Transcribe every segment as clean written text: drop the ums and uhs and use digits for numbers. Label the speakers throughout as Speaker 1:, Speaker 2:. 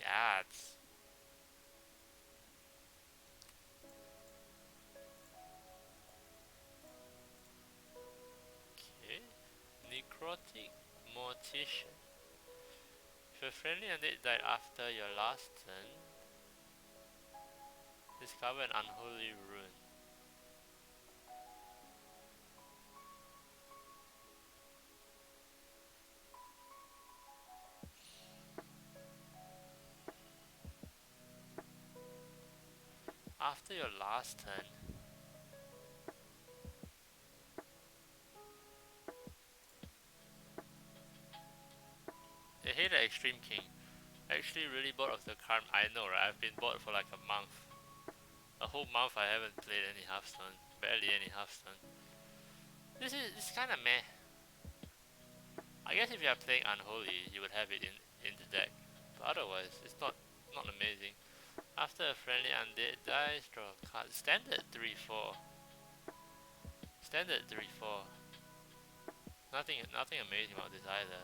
Speaker 1: stats. Okay. Necrotic Mortician. If a friendly undead died after your last turn, discover an unholy rune. After your last turn, I hate the Extreme King. I actually really bored of the card. I know, right? I've been bored for like a month. A whole month I haven't played any Hearthstone. Barely any Hearthstone. This kind of meh. I guess if you are playing Unholy, you would have it in the deck. But otherwise, it's not amazing. After a friendly undead dies, draw a card. Standard 3/4. Standard 3/4. Nothing amazing about this either.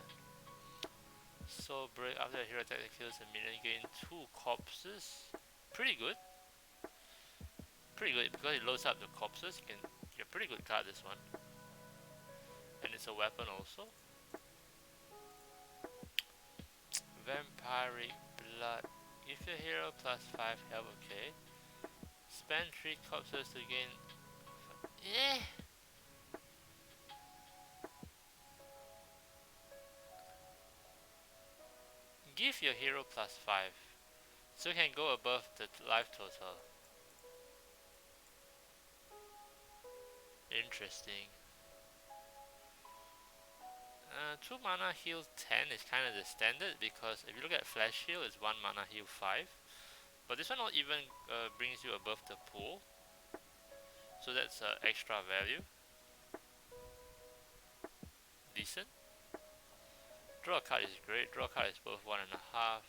Speaker 1: So break after a hero attack that kills a minion, gain 2 corpses. Pretty good. Pretty good because it loads up the corpses. You can get a pretty good card this one. And it's a weapon also. Vampiric Blood. Give your hero +5 health, okay. Spend 3 corpses to gain. Eh! Give your hero +5. So you can go above the life total. Interesting. 2 mana heal 10 is kind of the standard because if you look at Flash Heal, it's 1 mana heal 5. But this one not even brings you above the pool. So that's extra value. Decent. Draw a card is great. Draw a card is both 1.5.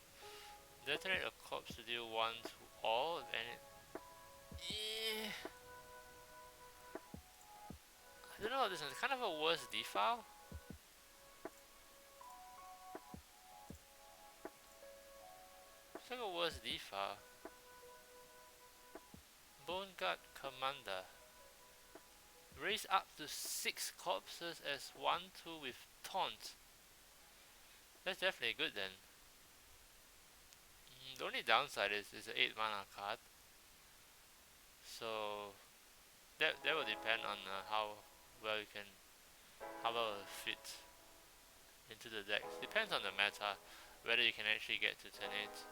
Speaker 1: Detonate a corpse to deal 1 to all. And I don't know what this is. It's kind of a worse defile. It's like a worse defile. Bone Guard Commander. Raise up to 6 corpses as 1/2 with taunt. That's definitely good then. The only downside is it's an 8 mana card. So that will depend on how well it fit into the deck. Depends on the meta whether you can actually get to turn 8.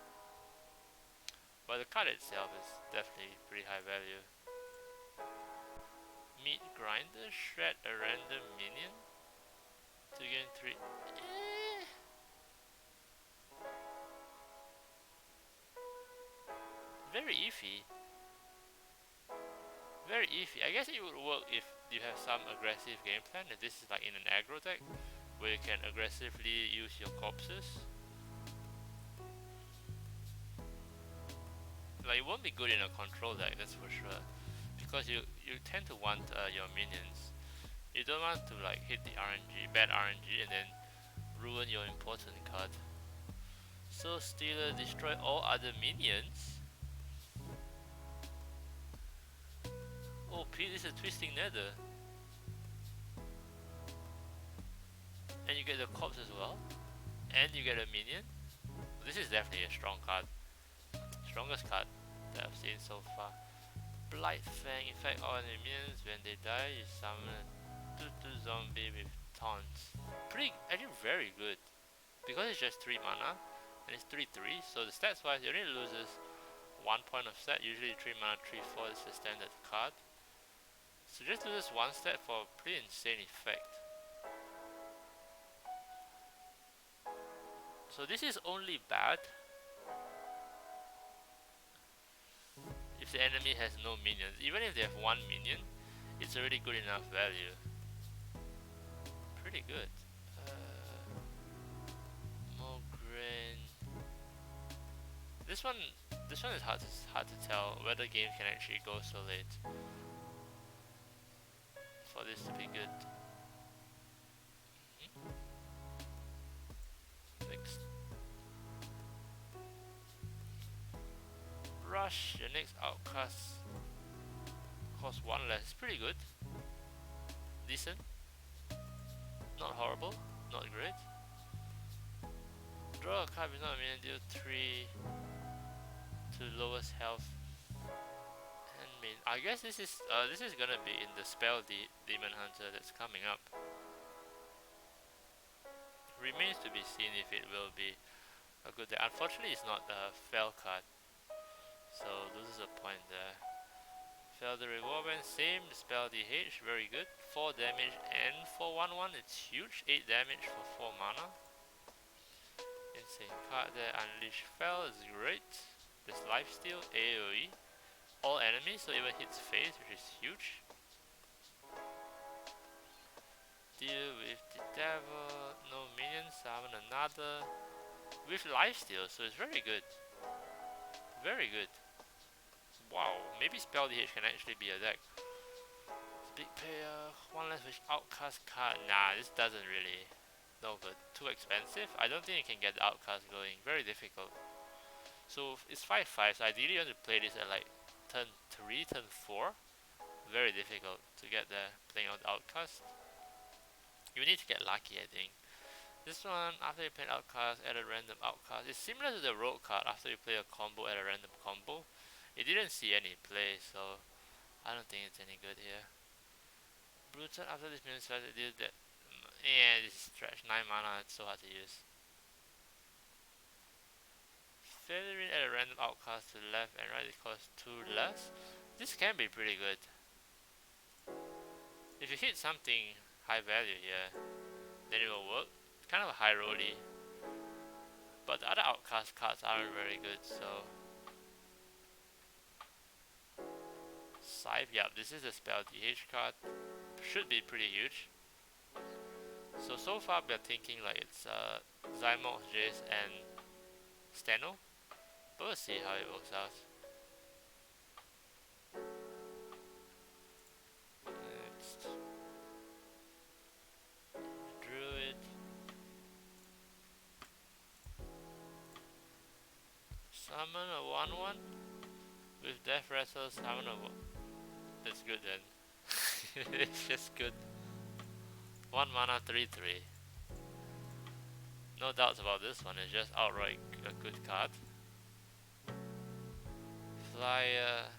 Speaker 1: But the card itself is definitely pretty high value. Meat Grinder, shred a random minion to gain 3. Very iffy. Very iffy. I guess it would work if you have some aggressive game plan. If this is like in an aggro deck where you can aggressively use your corpses. Like it won't be good in a control deck, that's for sure. Because you tend to want your minions. You don't want to like hit the RNG, bad RNG, and then ruin your important card. So Stealer, destroy all other minions. Oh, this is a Twisting Nether. And you get the corpse as well. And you get a minion. This is definitely a strong card. Strongest card that I've seen so far. Blight Fang, infect all enemy minions. When they die, you summon a 2/2 zombie with taunts. Actually very good. Because it's just 3 mana, and it's 3/3, so the stats wise, it only loses 1 point of stat. Usually 3 mana, 3/4 is the standard card. So just loses 1 stat for a pretty insane effect. So this is only bad if the enemy has no minions. Even if they have 1 minion, it's already good enough value. Pretty good. Mograine. This one is hard to tell whether game can actually go so late for this to be good. Next. Crush, your next outcast costs 1 less. It's pretty good. Decent. Not horrible. Not great. Draw a card with not a minion, deal 3 to lowest health. And I guess this is gonna be in the spell Demon Hunter that's coming up. Remains to be seen if it will be a good deck. Unfortunately, it's not a fell card, so loses a point there. Fell the reward when same spell DH, very good. 4 damage and for 1/1, it's huge. 8 damage for 4 mana. Insane card there. Unleash Fell is great. There's lifesteal, AoE, all enemies, so even hits face, which is huge. Deal with the devil, no minions, summon another. With lifesteal, so it's very good. Very good. Wow, maybe Spell DH can actually be a deck. Big player, 1 less wish outcast card. Nah, this doesn't really. No good. Too expensive. I don't think you can get the outcast going. Very difficult. So it's 5/5, so ideally you want to play this at like turn 3, turn 4. Very difficult to get there playing out the outcast. You need to get lucky, I think. This one, after you play an outcast, add a random outcast. It's similar to the rogue card, after you play a combo, add a random combo. It didn't see any play, so I don't think it's any good here. Brutal, after this minion starts to deal that. Yeah, this is trash. 9 mana, it's so hard to use. Feathering at a random outcast to the left and right, it costs 2 less. This can be pretty good. If you hit something high value here, then it will work. It's kind of a high rolly. But the other outcast cards aren't very good, so. Scythe, yep, this is a spell DH card. Should be pretty huge. So far we're thinking like it's Zymox, Jace, and Steno. But we'll see how it works out. Next. Druid. Summon a 1/1 with Death Wrestle, summon a 1. That's good then. It's just good. 1 mana, 3/3. No doubts about this one, it's just outright a good card. Flyer.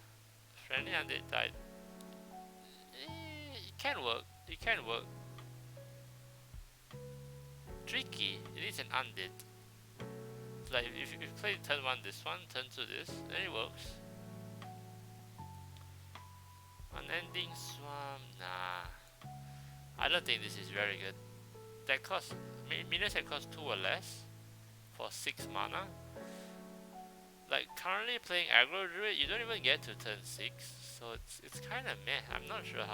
Speaker 1: Friendly undead died. It can work. It can work. Tricky. It needs an undead. It's like if you play turn 1 this one, turn 2 this, then it works. Unending Swarm, nah. I don't think this is very good. That costs minions that cost 2 or less for 6 mana. Like currently playing aggro druid, you don't even get to turn 6, so it's kind of meh. I'm not sure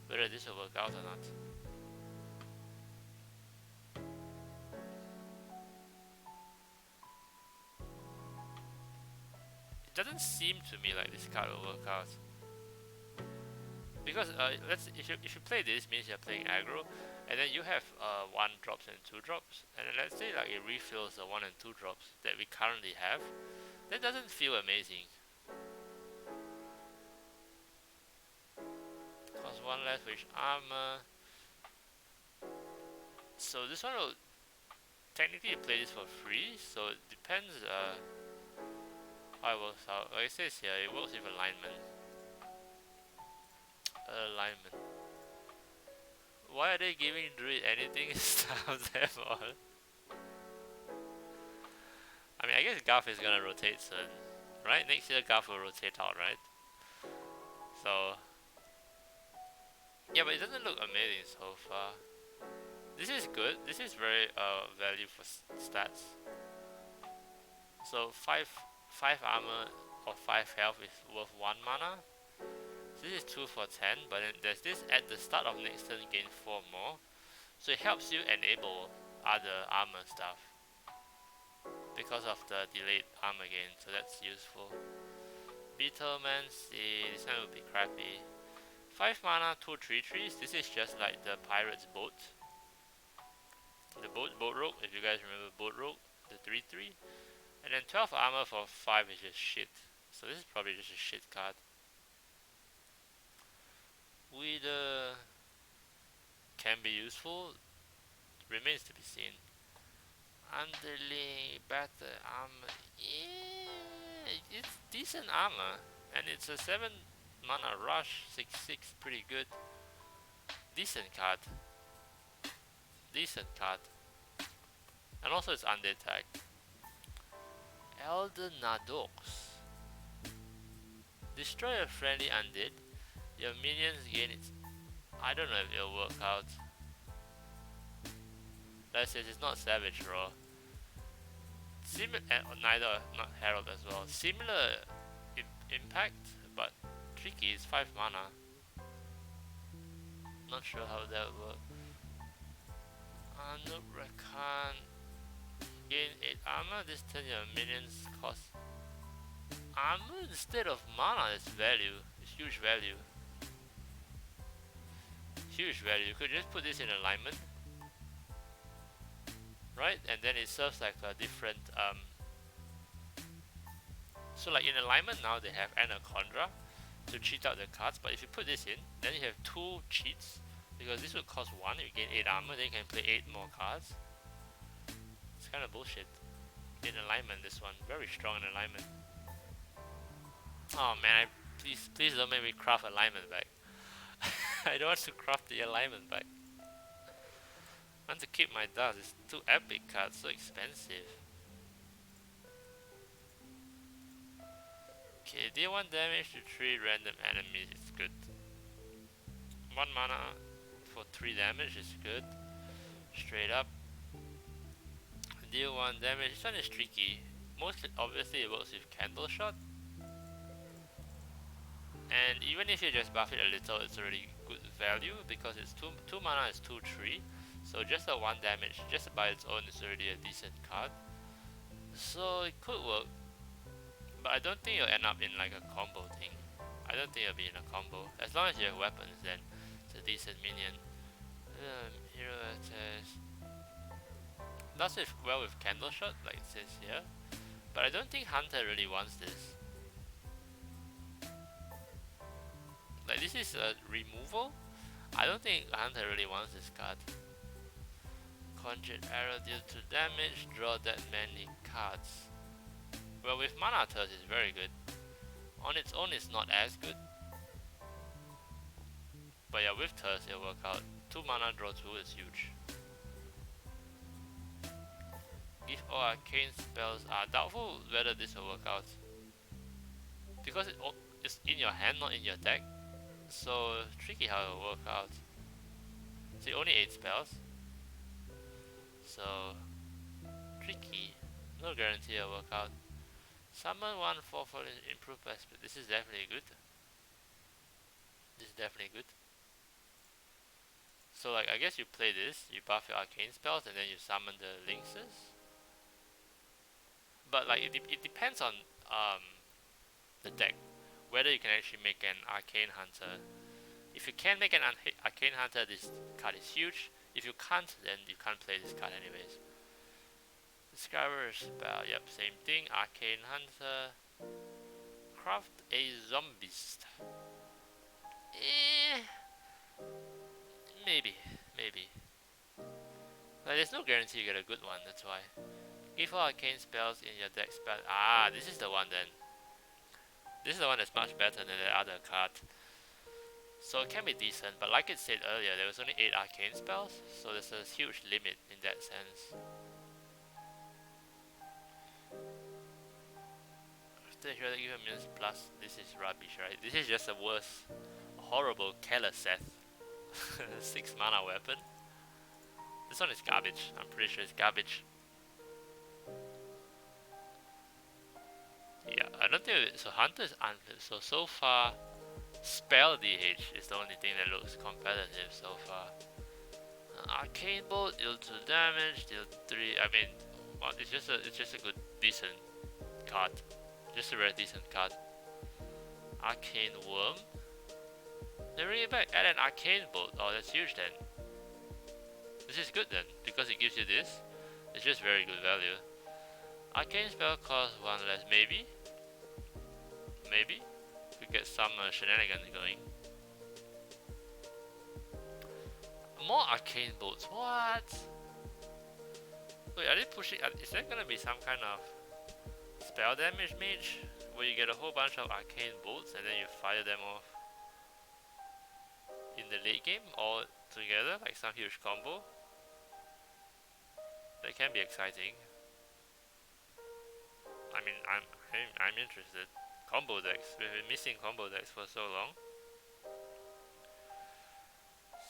Speaker 1: whether this will work out or not. It doesn't seem to me like this card will work out. Because if you play this, means you're playing aggro, and then you have 1 drops and 2 drops, and then let's say like it refills the 1 and 2 drops that we currently have. That doesn't feel amazing. Cost 1 less with armor. So this one will technically play this for free, so it depends how it works out. Like it says here, it works with alignment. Alignment. Why are they giving Druid anything stuff them all? I mean, I guess Garth is gonna rotate soon, right? Next year Garth will rotate out, right? So yeah, but it doesn't look amazing so far. This is good. This is very value for stats. So 5 armor or 5 health is worth 1 mana. This is 2 for 10, but then there's this at the start of next turn gain 4 more. So it helps you enable other armor stuff because of the delayed armor gain, so that's useful. Beetlemancy, this one would be crappy. 5 mana, 2 3/3s. This is just like the pirate's boat. The boat rogue, if you guys remember boat rogue, the 3/3. And then 12 armor for 5 is just shit. So this is probably just a shit card. Whether can be useful remains to be seen. Underlay, battle armor. Yeah, it's decent armor. And it's a 7 mana rush, 6/6, pretty good. Decent card. Decent card. And also it's undead tag. Elder Nadox. Destroy a friendly undead. Your minions gain its. I don't know if it'll work out. That says it's not Savage Raw. Neither, not Herald as well. Similar impact, but tricky. It's 5 mana. Not sure how that would work. Noob Rakan. Gain 8 armor. This turn your minions cost armor instead of mana. It's value. It's huge value. Huge value. You could just put this in alignment, right? And then it serves like a different so like in alignment now they have Anaconda to cheat out the cards, but if you put this in, then you have 2 cheats, because this would cost 1, you gain 8 armor, then you can play 8 more cards. It's kind of bullshit. In alignment, this one. Very strong in alignment. Oh man, please don't make me craft alignment back. I don't want to craft the alignment back. I want to keep my dust. It's 2 epic cards, so expensive. Okay, deal 1 damage to 3 random enemies. It's good. 1 mana for 3 damage is good. Straight up. Deal 1 damage. This one is tricky. Mostly, obviously, it works with Candle Shot. And even if you just buff it a little, it's already good value, because it's 2 mana is 2/3. So just a 1 damage, just by its own, is already a decent card. So it could work, but I don't think it'll end up in like a combo thing. I don't think it'll be in a combo. As long as you have weapons, then it's a decent minion. Hero attacks. Does it well with Candle Shot, like it says here. But I don't think Hunter really wants this. Like, this is a removal. I don't think Hunter really wants this card. Conjured Arrow deals 2 damage, draw that many cards. Well, with Mana Thirst it's very good. On its own it's not as good. But yeah, with Thirst it'll work out. 2 mana, draw 2 is huge. Give all arcane spells. Doubtful whether this will work out. Because it's in your hand, not in your deck. So tricky how it will work out. See, only 8 spells. So tricky. No guarantee it'll work out. Summon 1 4 for improved by split. This is definitely good. This is definitely good. So like, I guess you play this, you buff your arcane spells, and then you summon the Lynxes. But like, it depends on the deck, whether you can actually make an Arcane Hunter. If you can make an Arcane Hunter, this card is huge. If you can't, then you can't play this card anyways. Discover a spell, yep, same thing. Arcane Hunter. Craft a Zombist. Maybe. Like, there's no guarantee you get a good one, that's why. Give all arcane spells in your deck spell. This is the one then. This is the one that's much better than the other card. So it can be decent, but like it said earlier, there was only 8 arcane spells, so there's a huge limit in that sense. After you give a minus plus, this is rubbish, right? This is just a worse, horrible Keleseth 6 mana weapon. This one is garbage. I'm pretty sure it's garbage. Yeah, I don't think so. Hunter is unfit. So far, Spell DH is the only thing that looks competitive so far. Arcane Bolt, deal 2 damage, deal 3. I mean, well, it's just a good, decent card. Just a very decent card. Arcane Worm. They bring it back. Add an Arcane Bolt. Oh, that's huge then. This is good then, because it gives you this. It's just very good value. Arcane spell costs 1 less, maybe. maybe we get some shenanigans going. More arcane bolts. What? Wait, are they pushing? Is there gonna be some kind of spell damage mage where you get a whole bunch of arcane bolts and then you fire them off in the late game all together, like some huge combo? That can be exciting. I mean, I'm interested. Combo decks. We've been missing combo decks for so long.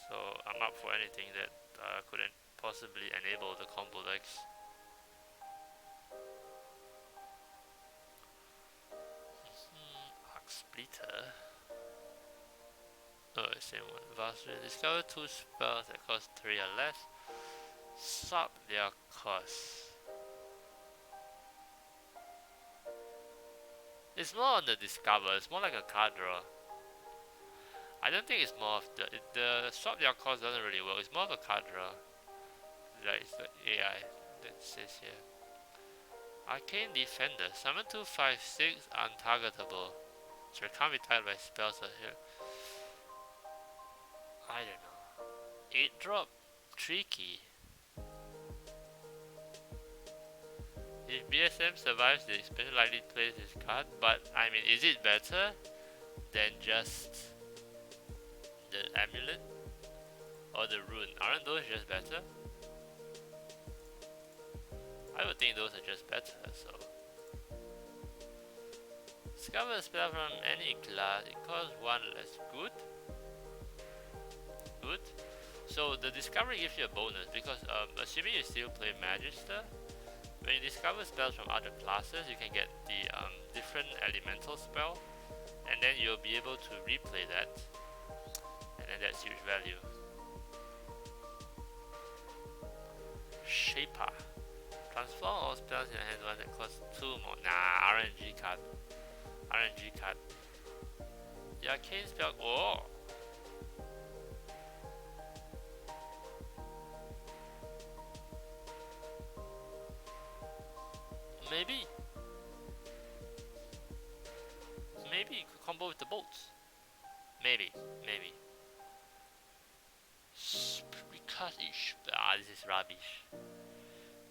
Speaker 1: So I'm up for anything that couldn't possibly enable the combo decks. Arc Splitter. Oh, same one. Vastly discover 2 spells that cost 3 or less. Sub their cost. It's more on the discover. It's more like a card draw. I don't think it's more of the swap their cost doesn't really work. It's more of a card draw. Like it's the AI that says here. Arcane Defender. Summon 2/5/6 untargetable. So it can't be tied by spells or here. I don't know. 8 drop. Tricky. If BSM survives, the expansion likely plays this card, but I mean, is it better than just the amulet or the rune? Aren't those just better? I would think those are just better, so. Discover a spell from any class, it costs 1 less. Good? Good. So the discovery gives you a bonus because assuming you still play Magister, when you discover spells from other classes, you can get the different elemental spell, and then you'll be able to replay that, and then that's huge value. Shaper. Transform all spells in your hand once that cost 2 more. Nah, RNG card. RNG card. The arcane spell. Oh! Maybe. Maybe you could combo with the bolts. Maybe. Maybe. Because this is rubbish.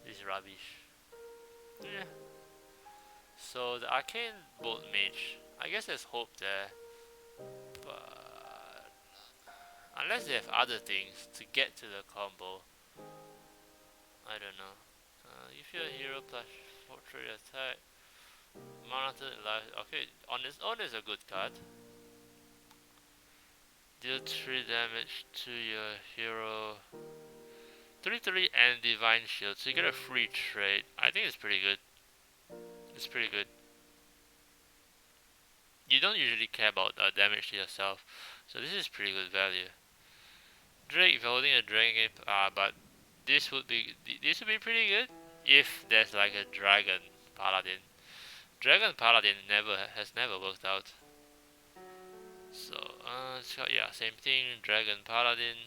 Speaker 1: This is rubbish. Yeah. So the arcane bolt mage. I guess there's hope there. But unless they have other things to get to the combo, I don't know. If you're a hero plus 4 trade attack, monitor life. Okay, on its own is a good card. Deal 3 damage to your hero. 3/3 and Divine Shield, so you get a free trade. I think it's pretty good. It's pretty good. You don't usually care about damage to yourself, so this is pretty good value. Drake, if you're holding a dragon, but this would be pretty good if there's like a dragon paladin. Dragon paladin has never worked out. So yeah, same thing. Dragon paladin.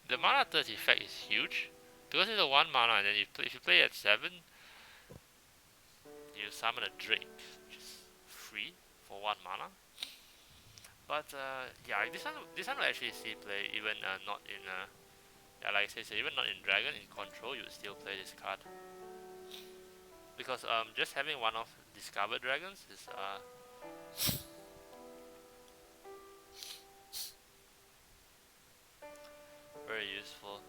Speaker 1: The mana thirst effect is huge because it's a 1 mana, and then if you play at 7, you summon a Drake, which is free for 1 mana. But yeah, this one will actually see play even not in yeah, like I said, so even not in Dragon, in Control you would still play this card because just having one of discovered dragons is very useful.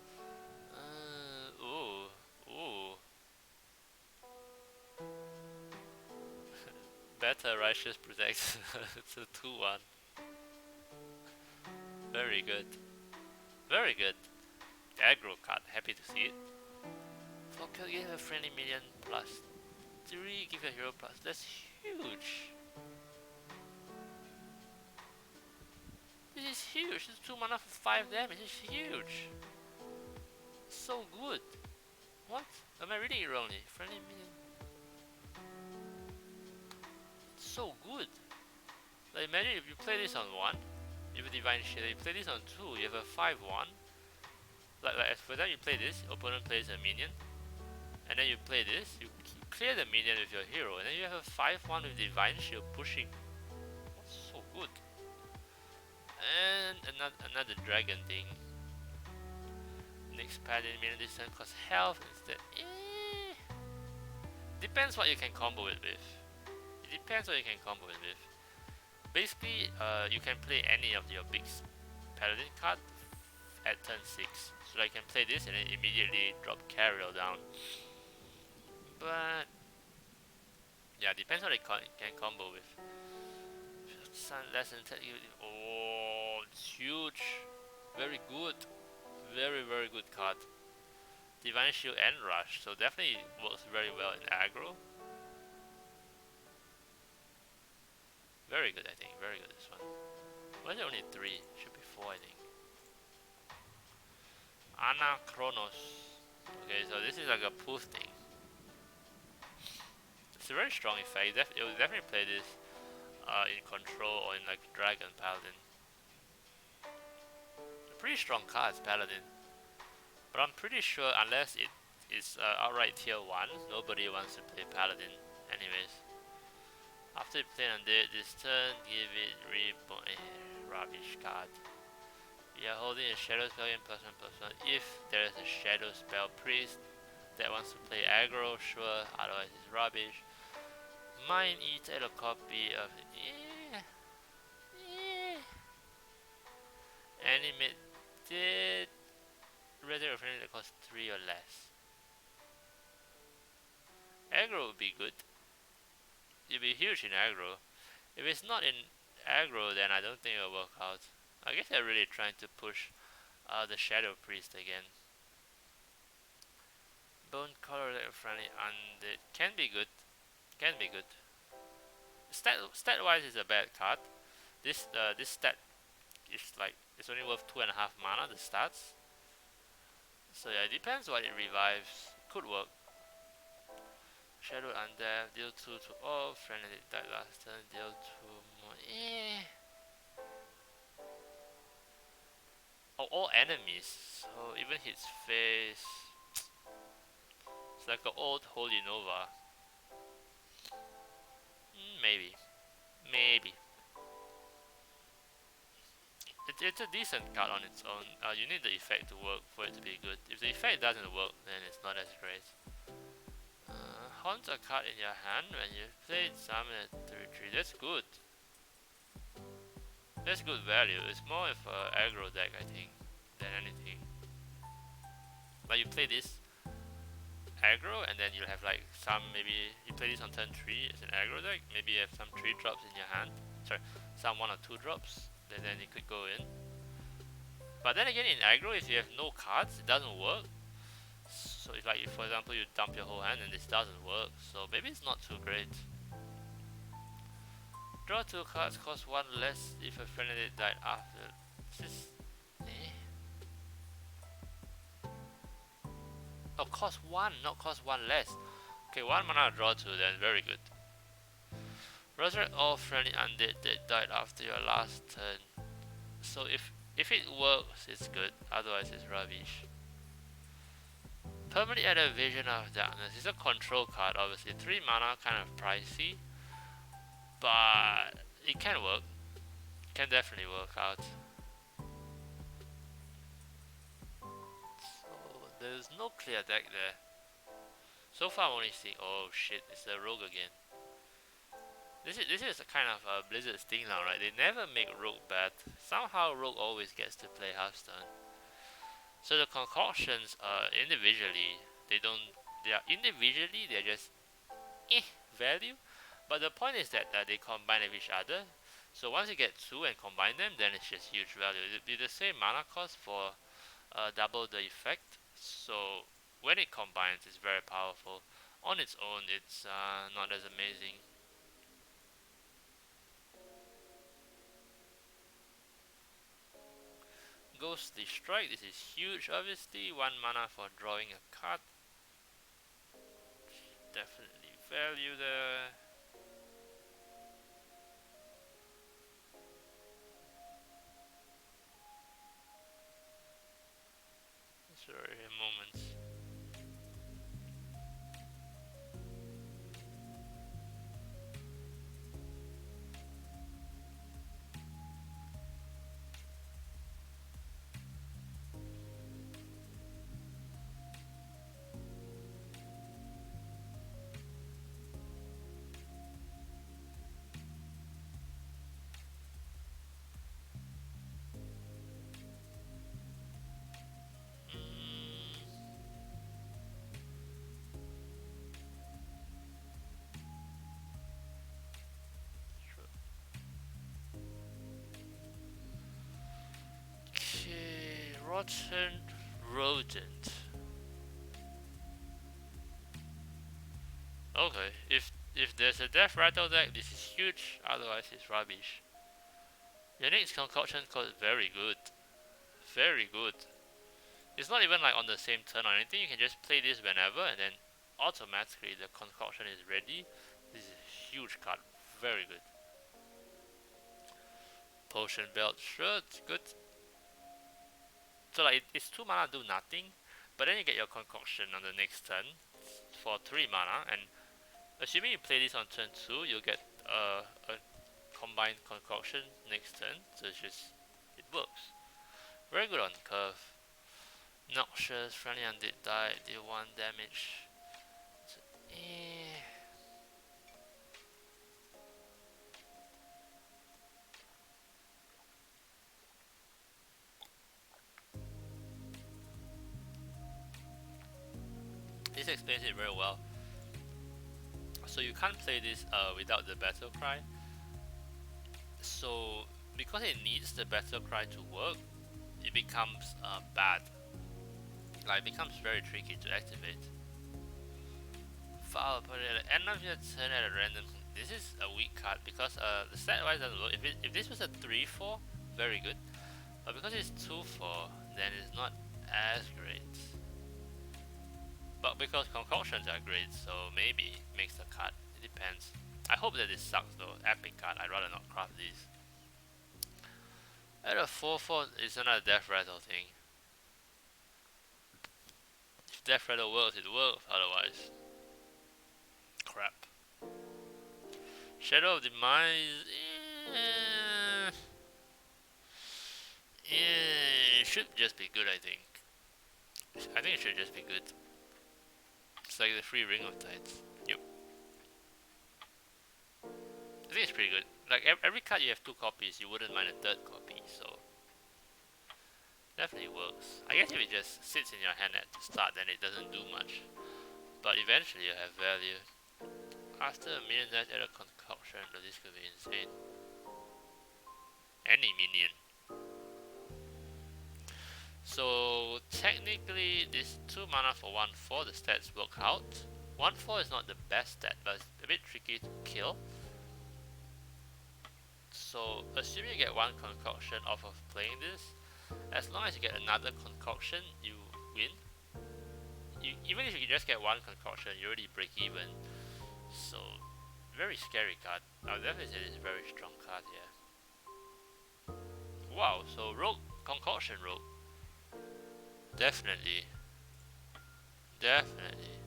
Speaker 1: Ooh. Better Righteous Protect. It's a 2/1. Very good. Very good. Aggro card. Happy to see it. 4 kill, give a friendly minion plus 3, give a hero plus. That's huge. This is huge. This is 2 mana for 5 damage. This is huge. So good. What? Am I reading it wrongly? Friendly minion. So good. Like imagine if you play this on 1, you have a Divine Shield. You play this on 2, you have a 5/1. Like for that you play this, opponent plays a minion, and then you play this, you clear the minion with your hero, and then you have a 5/1 with Divine Shield pushing. That's so good. And another dragon thing. Next pattern minion this time costs health instead. Depends what you can combo it with. It depends what you can combo it with. Basically, you can play any of your big paladin card at turn 6. So I can play this and then immediately drop Carriel down. But yeah, depends what I can combo with. Less than 10. Oh, it's huge. Very good. Very, very good card. Divine Shield and Rush, so definitely works very well in aggro. Very good, I think. Very good, this one. Why is it only 3? Should be 4, I think. Anachronos. Okay, so this is like a poof thing. It's a very strong effect. It will definitely play this in control or in like Dragon Paladin. Pretty strong cards, Paladin. But I'm pretty sure unless it is outright tier 1, nobody wants to play Paladin anyways. After you play Undead this turn, give it rubbish card. You are holding a Shadow Spell in +1/+1. If there is a Shadow Spell Priest that wants to play aggro, sure, otherwise it's rubbish. Mind Eater, a copy of Animate did Resurrect a friend that costs 3 or less. Aggro would be good. It'd be huge in aggro. If it's not in aggro, then I don't think it'll work out. I guess they're really trying to push the Shadow Priest again. Bone Color that friendly undead can be good. Can be good. Stat wise is a bad card. This stat is like it's only worth 2.5 mana. The stats. So yeah, it depends what it revives. Could work. Shadow Undead, deal 2 to all, friendly died last turn, deal 2 more. Oh, all enemies. So even his face. It's like an old Holy Nova. Maybe. Maybe. It's a decent card on its own. You need the effect to work for it to be good. If the effect doesn't work, then it's not as great. Haunt a card in your hand when you play it, summon a 3/3. That's good. That's good value. It's more of an aggro deck, I think, than anything. Like you play this aggro, and then you'll have like some, maybe you play this on turn 3 as an aggro deck. Maybe you have some 3 drops in your hand. Sorry, some 1 or 2 drops. Then it could go in. But then again, in aggro, if you have no cards, it doesn't work. So if like, for example, you dump your whole hand and this doesn't work, so maybe it's not too great. Draw 2 cards, cost 1 less if a friendly died after. This is... Oh, cost 1, not cost 1 less. Okay, 1 mana, draw 2, then very good. Resurrect all friendly undead that died after your last turn. So if it works, it's good, otherwise it's rubbish. Permanently add a Vision of Darkness. It's a control card, obviously. 3 mana, kind of pricey. But it can work. It can definitely work out. So there's no clear deck there. So far I'm only seeing, oh shit, it's the Rogue again. This is a kind of Blizzard's thing now, right? They never make Rogue bad. Somehow Rogue always gets to play Hearthstone. So the concoctions individually, they're just value, but the point is that they combine with each other. So once you get 2 and combine them, then it's just huge value. It'll be the same mana cost for double the effect. So when it combines, it's very powerful. On its own, it's not as amazing. Ghostly Strike, this is huge obviously. 1 mana for drawing a card. Definitely value there. Sorry, moments. Rotten Rodent. Okay, if there's a Death Rattle deck, this is huge, otherwise it's rubbish. Your next concoction code very good. Very good. It's not even like on the same turn or anything, you can just play this whenever and then automatically the concoction is ready. This is a huge card, very good. Potion Belt, sure, it's good. So like it's 2 mana do nothing, but then you get your concoction on the next turn for 3 mana, and assuming you play this on turn 2, you'll get a combined concoction next turn, so it's just, it works. Very good on curve. Noxious, friendly undead die, deal 1 damage. So, this explains it very well. So you can't play this without the battle cry. So because it needs the battle cry to work, it becomes bad. Like, it becomes very tricky to activate. File put it at the end of your turn at a random. This is a weak card because the stat wise doesn't work. If this was a 3/4, very good. But because it's 2/4, then it's not as great. But because concoctions are great, so maybe it makes the card. It depends. I hope that this sucks though. Epic card. I'd rather not craft these. At a 4/4, it's another Death Rattle thing. If Death Rattle works, it works. Otherwise, crap. Shadow of Demise. It should just be good, I think. I think it should just be good. It's like the free Ring of Tides. Yep. I think it's pretty good. Like every card you have 2 copies, you wouldn't mind a 3rd copy, so definitely works. I guess if it just sits in your hand at the start, then it doesn't do much. But eventually you have value. After a minion dies at a concoction, this could be insane. Any minion. So technically this 2 mana for 1/4, the stats work out. 1/4 is not the best stat, but it's a bit tricky to kill. So assuming you get 1 concoction off of playing this, as long as you get another concoction, you win. Even if you just get 1 concoction, you already break even. So very scary card. I would definitely say this is a very strong card here. Wow, so rogue, concoction rogue. Definitely. Definitely.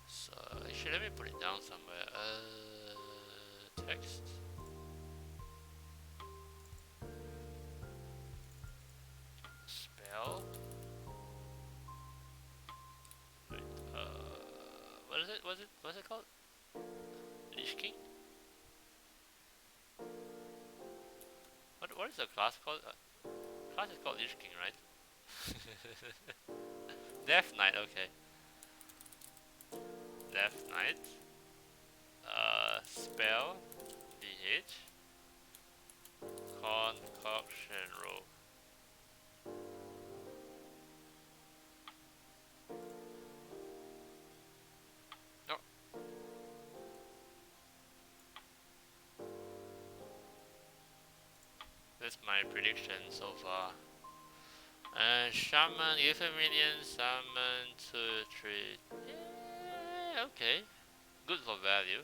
Speaker 1: So actually let me put it down somewhere. Text. Spell. Wait, what is it? What's it called? Lich King? What is the class called? Class is called Lich King, right? Death Knight, okay. Death Knight. Spell. DH. Concoction roll. Oh. That's my prediction so far. Shaman, if a minion, summon to treat. Yeah, okay. Good for value.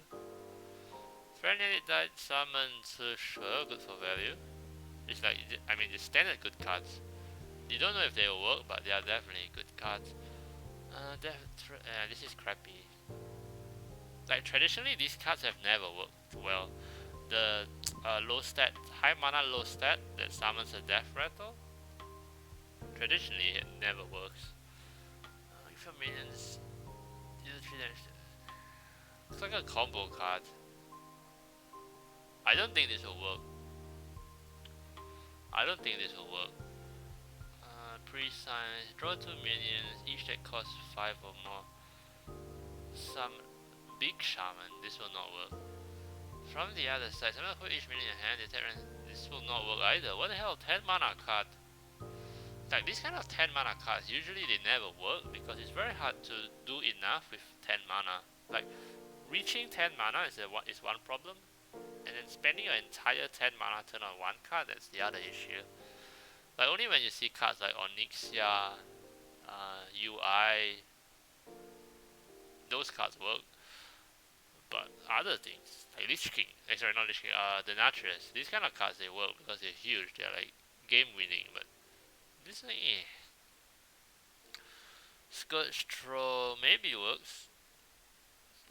Speaker 1: Friendly died, summon to sure, good for value. It's like, I mean, the standard good cards. You don't know if they will work, but they are definitely good cards. This is crappy. Like, traditionally, these cards have never worked well. The low stat, high mana low stat that summons a Death Rattle, traditionally it never works. If your minions deal 3 damage. It's like a combo card. I don't think this will work. I don't think this will work. Pre-signs, draw 2 minions, each that costs 5 or more. Some big shaman, this will not work. From the other side, I'm gonna put each minion in your hand, this will not work either. What the hell, 10 mana card? Like these kind of 10 mana cards, usually they never work because it's very hard to do enough with 10 mana. Like reaching 10 mana is one problem, and then spending your entire 10 mana turn on one card, that's the other issue. Like only when you see cards like Onyxia, UI, those cards work. But other things, like Lich King, sorry, not Lich King, the Naturalist, these kind of cards they work because they're huge, they're like game winning, but this one, Scourge Throw maybe works.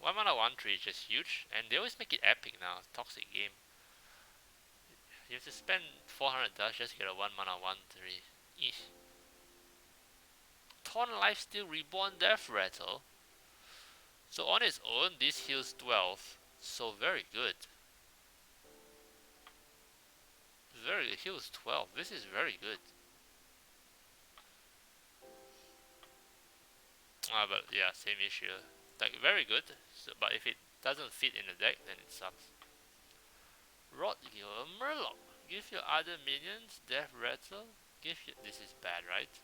Speaker 1: 1 mana 1/3 is just huge, and they always make it epic now. Toxic game. You have to spend 400 dust just to get a 1 mana 1/3. Eesh. Torn Lifesteal Reborn Death Rattle. So on its own, this heals 12. So very good. It heals 12. This is very good. But yeah, same issue. Like very good. So, but if it doesn't fit in the deck, then it sucks. Rodgill, Murloc. Give your other minions Death Rattle. This is bad, right?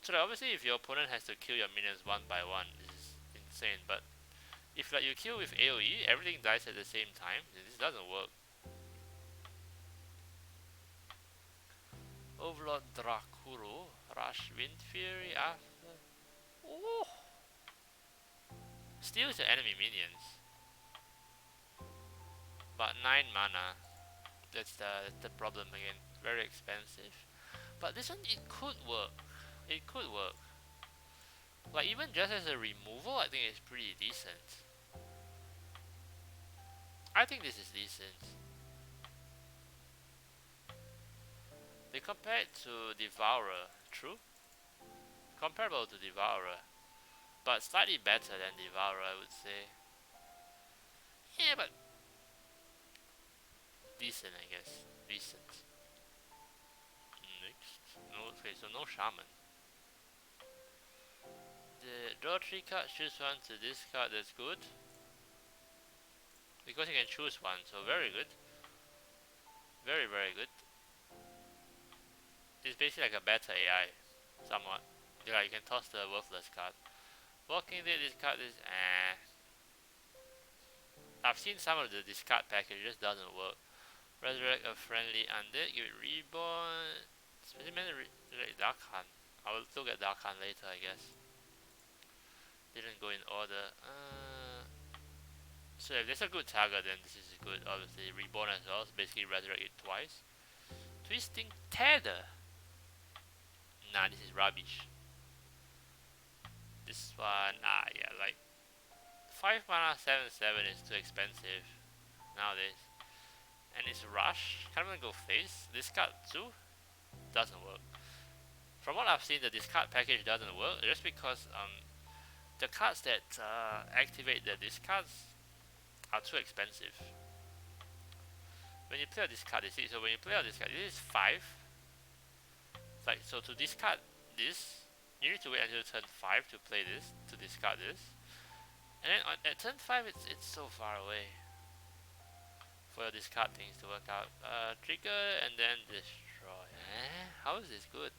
Speaker 1: So like, obviously, if your opponent has to kill your minions one by one, this is insane. But if like you kill with AOE, everything dies at the same time. This doesn't work. Overlord Drakuru, Rush Wind Fury after. Oh, steals your enemy minions, but 9 mana. That's the problem again. Very expensive. But this one, it could work. It could work. Like even just as a removal, I think it's pretty decent. I think this is decent. They compare it to Devourer, true? Comparable to Devourer, but slightly better than Devourer, I would say. Yeah, but decent, I guess. Decent. Next, no. Okay, so no Shaman. The draw 3 cards, choose one to discard. That's good because you can choose one. So very good. Very good. It's basically like a better AI, somewhat. Yeah, you can toss the worthless card. Walking Dead, this card is I've seen some of the discard package, it just doesn't work. Resurrect a friendly undead, give it reborn. Specimen Dark Hunt. I will look at Dark Hunt later, I guess. Didn't go in order. So if there's a good target, then this is good. Obviously, reborn as well. So basically, resurrect it twice. Twisting Tether. Nah, this is rubbish. This one, yeah, like 5 mana 7/7 is too expensive nowadays. And it's rush. Can't even go face. Discard 2 doesn't work. From what I've seen, the discard package doesn't work just because the cards that activate the discards are too expensive. When you play a discard, you see, so when you play a discard, this is 5. It's like, so to discard this, you need to wait until turn 5 to play this, to discard this. And then at turn 5, it's so far away for your discard things to work out. Trigger and then destroy. How is this good?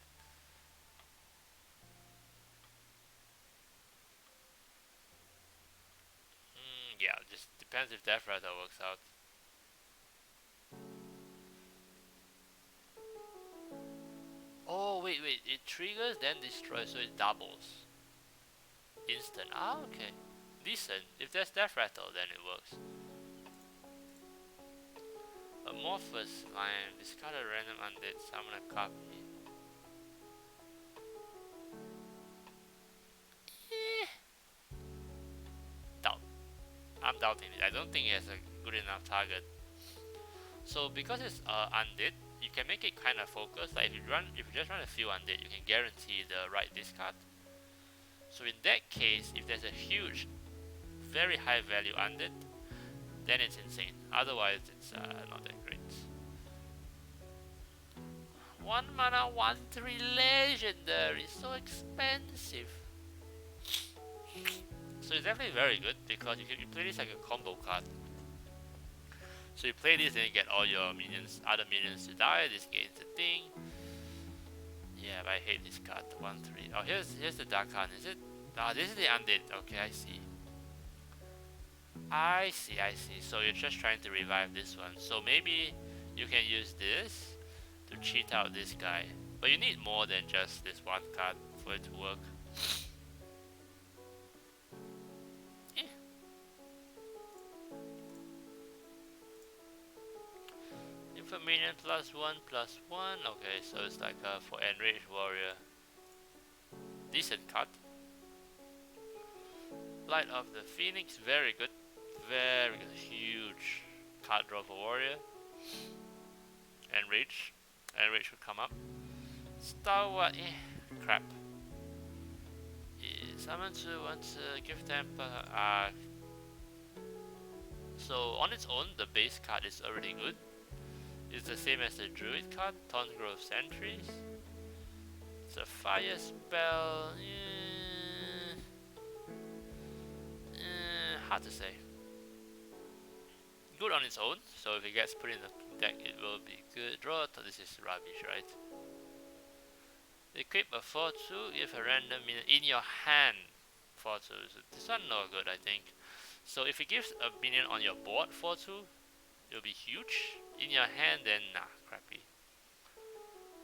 Speaker 1: Yeah, just depends if Death Rattle works out. Oh, wait, it triggers then destroys, so it doubles. Instant. Okay. Decent. If there's Death Rattle, then it works. Amorphous Slime. Discard a random undead, summon a copy. Doubt. I'm doubting it. I don't think it has a good enough target. So because it's undead, you can make it kind of focused. Like if you just run a few undead, you can guarantee the right discard. So in that case, if there's a huge, very high value undead, then it's insane. Otherwise, it's not that great. 1 mana 1/3 legendary, so expensive. So it's definitely very good because you play this like a combo card. So you play this, then you get all your minions, other minions to die. This gains the thing. Yeah, but I hate this card. 1/3. Oh, here's the Dark Khan. Is it? Ah, this is the undead. Okay, I see. I see. I see. So you're just trying to revive this one. So maybe you can use this to cheat out this guy. But you need more than just this one card for it to work. Eh. Infant minion +1/+1. Okay, so it's like for Enraged Warrior. Decent card. Light of the Phoenix, very good. Very good. Huge card draw for Warrior. Enrage. Enrage would come up. Stalwart, crap. Yeah, summon to once give temper. So on its own, the base card is already good. It's the same as the Druid card, Taunt Grove Sentries. It's a fire spell. Hard to say. Good on its own, so if it gets put in the deck, it will be good. Draw. This is rubbish, right? Equip a 4/2, give a random minion in your hand 4/2. So this one not good, I think. So if it gives a minion on your board 4/2, it'll be huge. In your hand, then nah, crappy.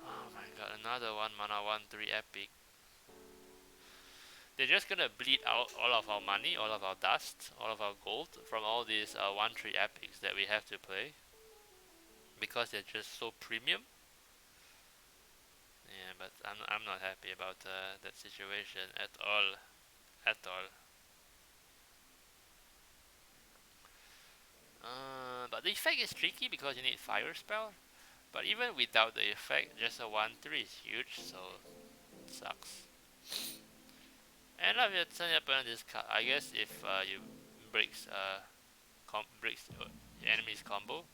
Speaker 1: Oh my god, another 1 mana 1/3 epic. They're just gonna bleed out all of our money, all of our dust, all of our gold from all these 1/3 epics that we have to play. Because they're just so premium. Yeah, but I'm not happy about that situation at all. At all. But the effect is tricky because you need fire spell. But even without the effect, just a 1/3 is huge, so it sucks. And if you turn your opponent this card, I guess if you breaks breaks your enemy's combo.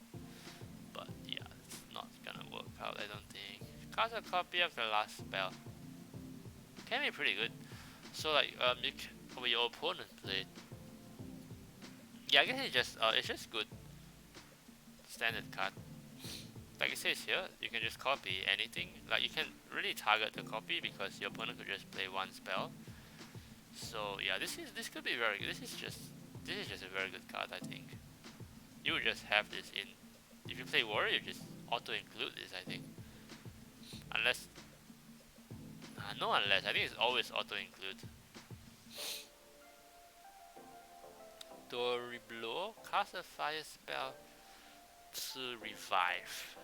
Speaker 1: But yeah, it's not gonna work out, I don't think. Cast a copy of the last spell. Can be pretty good. So like you can, your opponent played. Yeah, I guess it's just good. Standard card. Like it says here, you can just copy anything. Like you can really target the copy because your opponent could just play one spell. So yeah, this could be very good. This is just a very good card, I think. You would just have this in. If you play warrior, you just auto include this, I think. Unless no unless. I think it's always auto include. Doriblo, cast a fire spell to revive.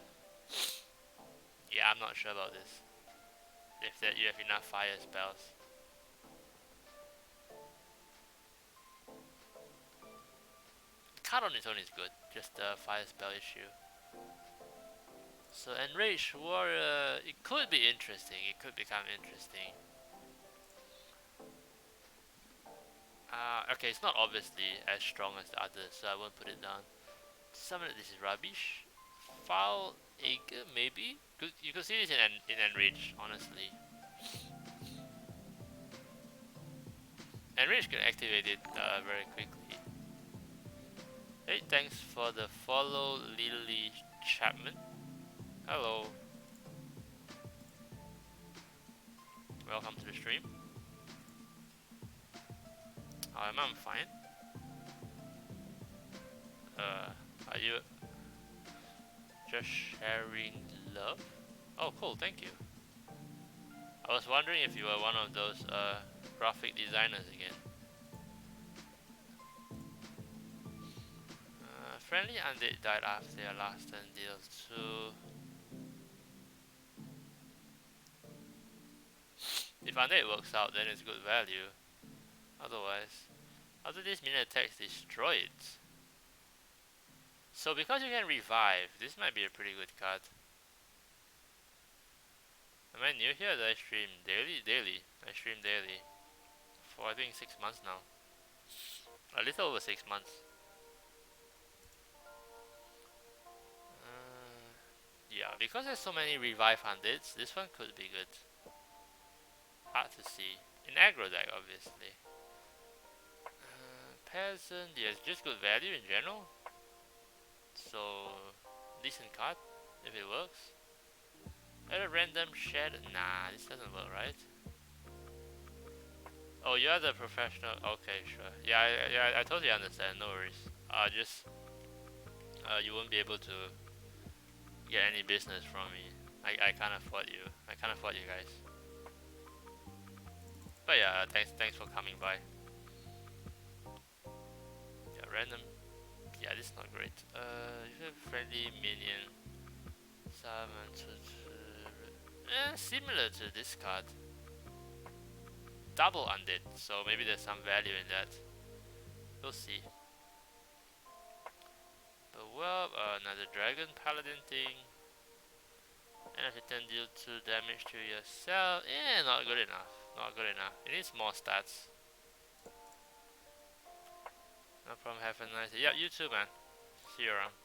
Speaker 1: Yeah, I'm not sure about this. If that you have enough fire spells. Card on its own is good, just the fire spell issue. So Enraged Warrior, it could be interesting, it could become interesting. Okay, it's not obviously as strong as the others, so I won't put it down. Summon this is rubbish. Foul Acre, maybe? You could see this in Enrage, honestly. Enrage can activate it very quickly. Hey, thanks for the follow, Lily Chapman. Hello. Welcome to the stream. How am I? I'm fine. Are you just sharing love? Oh, cool, thank you. I was wondering if you were one of those graphic designers again. Friendly undead died after their last turn deals 2. If undead works out, then it's good value. Otherwise, after this minion attacks, destroy it. So because you can revive, this might be a pretty good card. Am I new here? Do I stream daily? Daily. I stream daily. For I think 6 months now. A little over 6 months. Yeah, because there's so many revive undeads, this one could be good. Hard to see. In aggro deck, obviously. Peasant, yes, just good value in general. So, decent card, if it works. Add a random shed. Nah, this doesn't work, right? Oh, you're the professional. Okay, sure. Yeah, I totally understand. No worries. Just you won't be able to get any business from me. I can't afford you. I can't afford you guys. But yeah, thanks for coming by. Yeah, random. Yeah, this is not great. You have friendly minion. Summon similar to this card. Double undead, so maybe there's some value in that. We'll see. But well, another dragon paladin thing. And if you can deal 2 damage to yourself, not good enough. Not good enough. It needs more stats. No problem, have a nice day. Yeah, you too, man. See you around.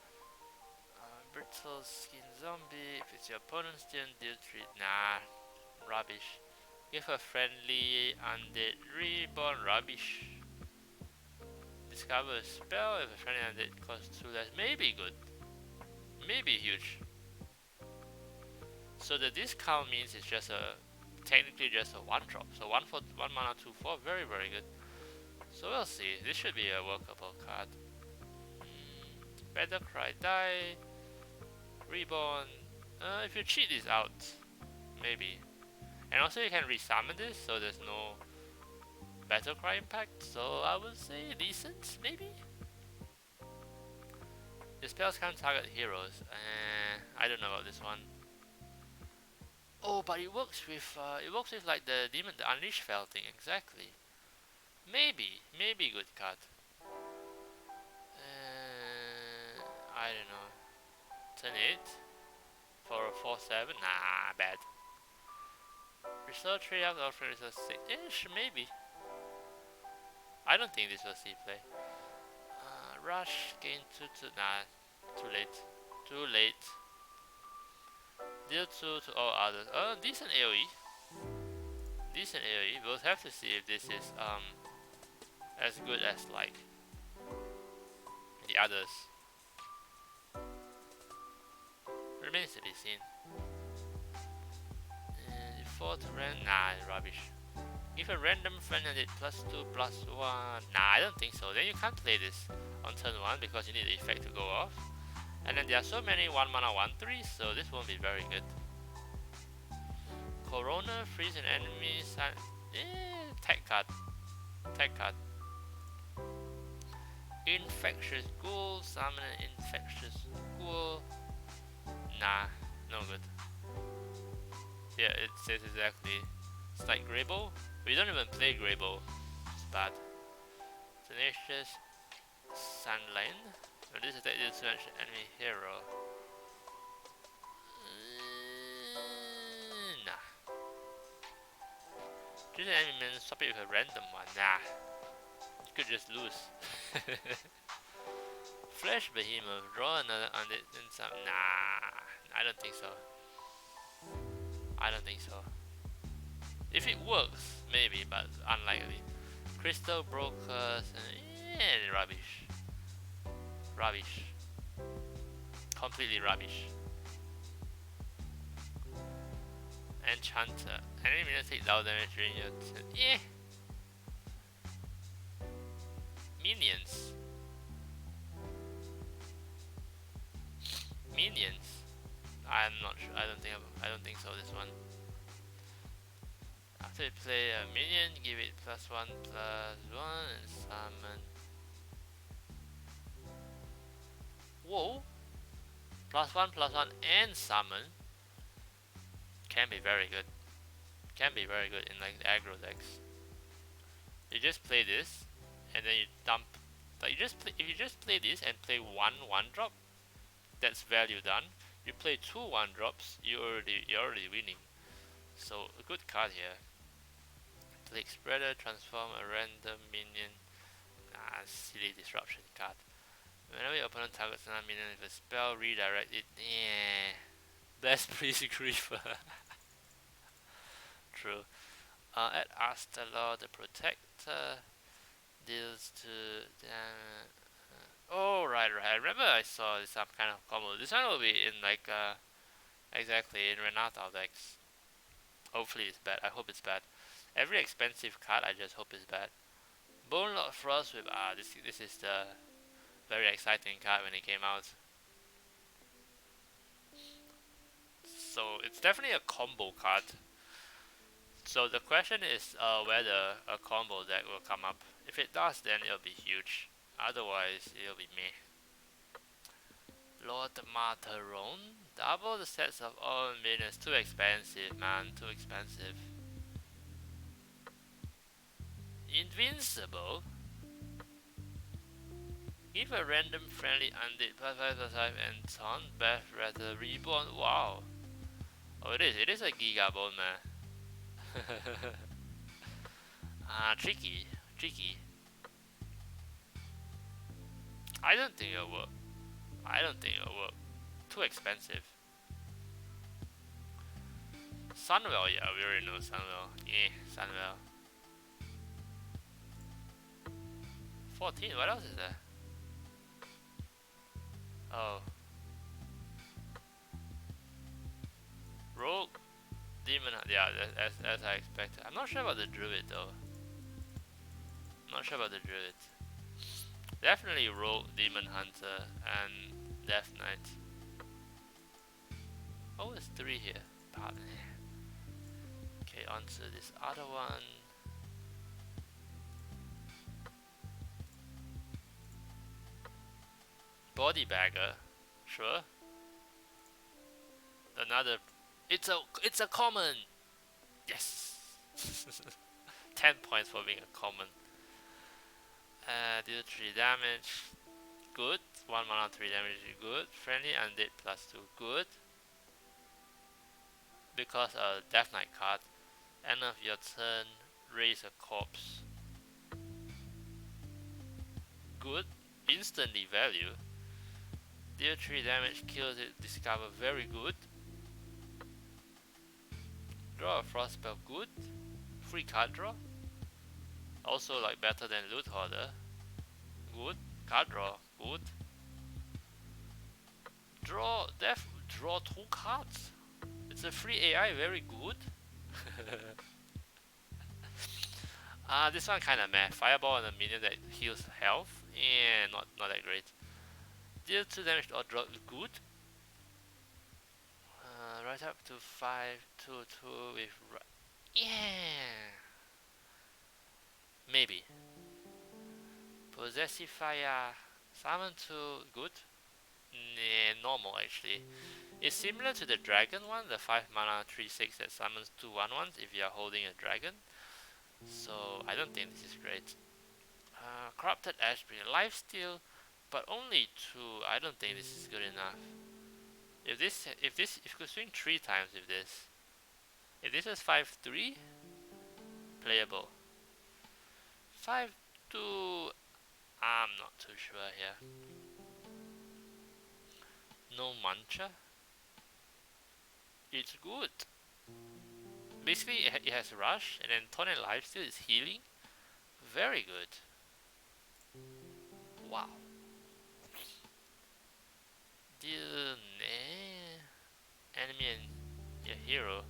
Speaker 1: Brittle skin zombie. If it's your opponent's turn, deal 3. Nah, rubbish. Give a friendly undead reborn. Rubbish. Discover a spell. If a friendly undead costs 2 less, maybe good. Maybe huge. So the discount means it's just a technically just a 1 drop. So 1 for 1 mana 2/4, very good. So we'll see. This should be a workable card. Better Cry die. Reborn. If you cheat this out, maybe. And also you can resummon this, so there's no Battle Cry impact. So I would say decent, maybe. The spells can't target heroes. I don't know about this one. Oh, but it works with like the demon, the Unleash Fell thing, exactly. Maybe good card. I don't know. Turn 8 for a 4/7. Nah, bad. Restore 3 health, or restore 6 ish, maybe. I don't think this will see play. Rush, gain 2. Nah, too late. Too late. Deal 2 to all others. Decent AoE. Decent AoE. We'll have to see if this is as good as like the others. Remains to be seen. Default nah, rubbish. Give a random friend and it +2/+1. Nah, I don't think so. Then you can't play this on turn 1 because you need the effect to go off. And then there are so many 1 mana 1/3, so this won't be very good. Corona, freeze an enemy, tech card. Tech card. Infectious Ghoul, summon an Infectious Ghoul. Nah, no good. Yeah, it says exactly. It's like Greybow. We don't even play Greybow. It's bad. Tenacious Sunline. And this attack deals damage to enemy hero. Nah. Choose an enemy minion, swap it with a random one. Nah. You could just lose. Flesh Behemoth. Draw another undead and some. Nah. I don't think so. I don't think so. If it works, maybe, but unlikely. Crystal Brokers and rubbish. Rubbish. Completely rubbish. Enchanter. Enemy minions take down damage during your turn. Minions. Minions. I'm not sure. I don't think so. This one. After you play a minion, give it +1/+1 and summon. Whoa! +1/+1 and summon can be very good. Can be very good in like the aggro decks. You just play this, and then you dump. Like if you just play this and play 1/1 drop, that's value done. You play 2 1-drops, you're already winning. So a good card here. Plague Spreader, transform a random minion. Nah, silly disruption card. Whenever your opponent targets another minion with a spell, redirect it. Bless Priest Griefer. True. Add Astalor the Protector. Deals to Oh, right. I remember I saw some kind of combo. This one will be in like, exactly, in Renata decks. Hopefully it's bad. I hope it's bad. Every expensive card, I just hope it's bad. Bone Lord Frost Whip. This is the very exciting card when it came out. So it's definitely a combo card. So the question is whether a combo deck will come up. If it does, then it'll be huge. Otherwise, it'll be meh. Lord Martaron? Double the sets of all minions. Too expensive, man. Too expensive. Invincible? Give a random friendly undead +5/+5 and Ton Beth Rather Reborn. Wow. Oh, it is. It is a Giga Bone, man. Tricky. Tricky. I don't think it'll work. I don't think it'll work. Too expensive. Sunwell, yeah, we already know Sunwell. Yeah, Sunwell. 14, what else is there? Oh. Rogue, Demon, yeah, as I expected. I'm not sure about the Druid though. Definitely Rogue, Demon Hunter, and Death Knight. Oh, there's 3 here. Pardon me. Okay, on to this other one. Body Bagger, sure. Another. It's a common. Yes. 10 points for being a common. Deal 3 damage. Good. 1 mana 3 damage is good. Friendly undead +2 good. Because a Death Knight card. End of your turn. Raise a corpse. Good. Instantly value. Deal 3 damage, kills it, discover, very good. Draw a frost spell, good. Free card draw. Also like better than Loot Hoarder. Good. Card draw, good. Draw 2 cards. It's a free AI, very good. This one kinda meh. Fireball on a minion that heals health. Yeah, not that great. Deal 2 damage or draw, good. Right up to 5/2/2 with yeah. Maybe. Possessive Fire. Summon 2, good. Nah, normal actually. It's similar to the dragon one, the 5 mana 3/6 that summons 2 1/1s if you are holding a dragon. So I don't think this is great. Corrupted Ashbringer, lifesteal, but only 2. I don't think this is good enough. If you could swing 3 times with this. If this is 5/3, playable. 5/2, I'm not too sure here. No mancha. It's good. Basically, it has rush, and then taunt and lifesteal is healing. Very good. Wow. Deal enemy and your hero.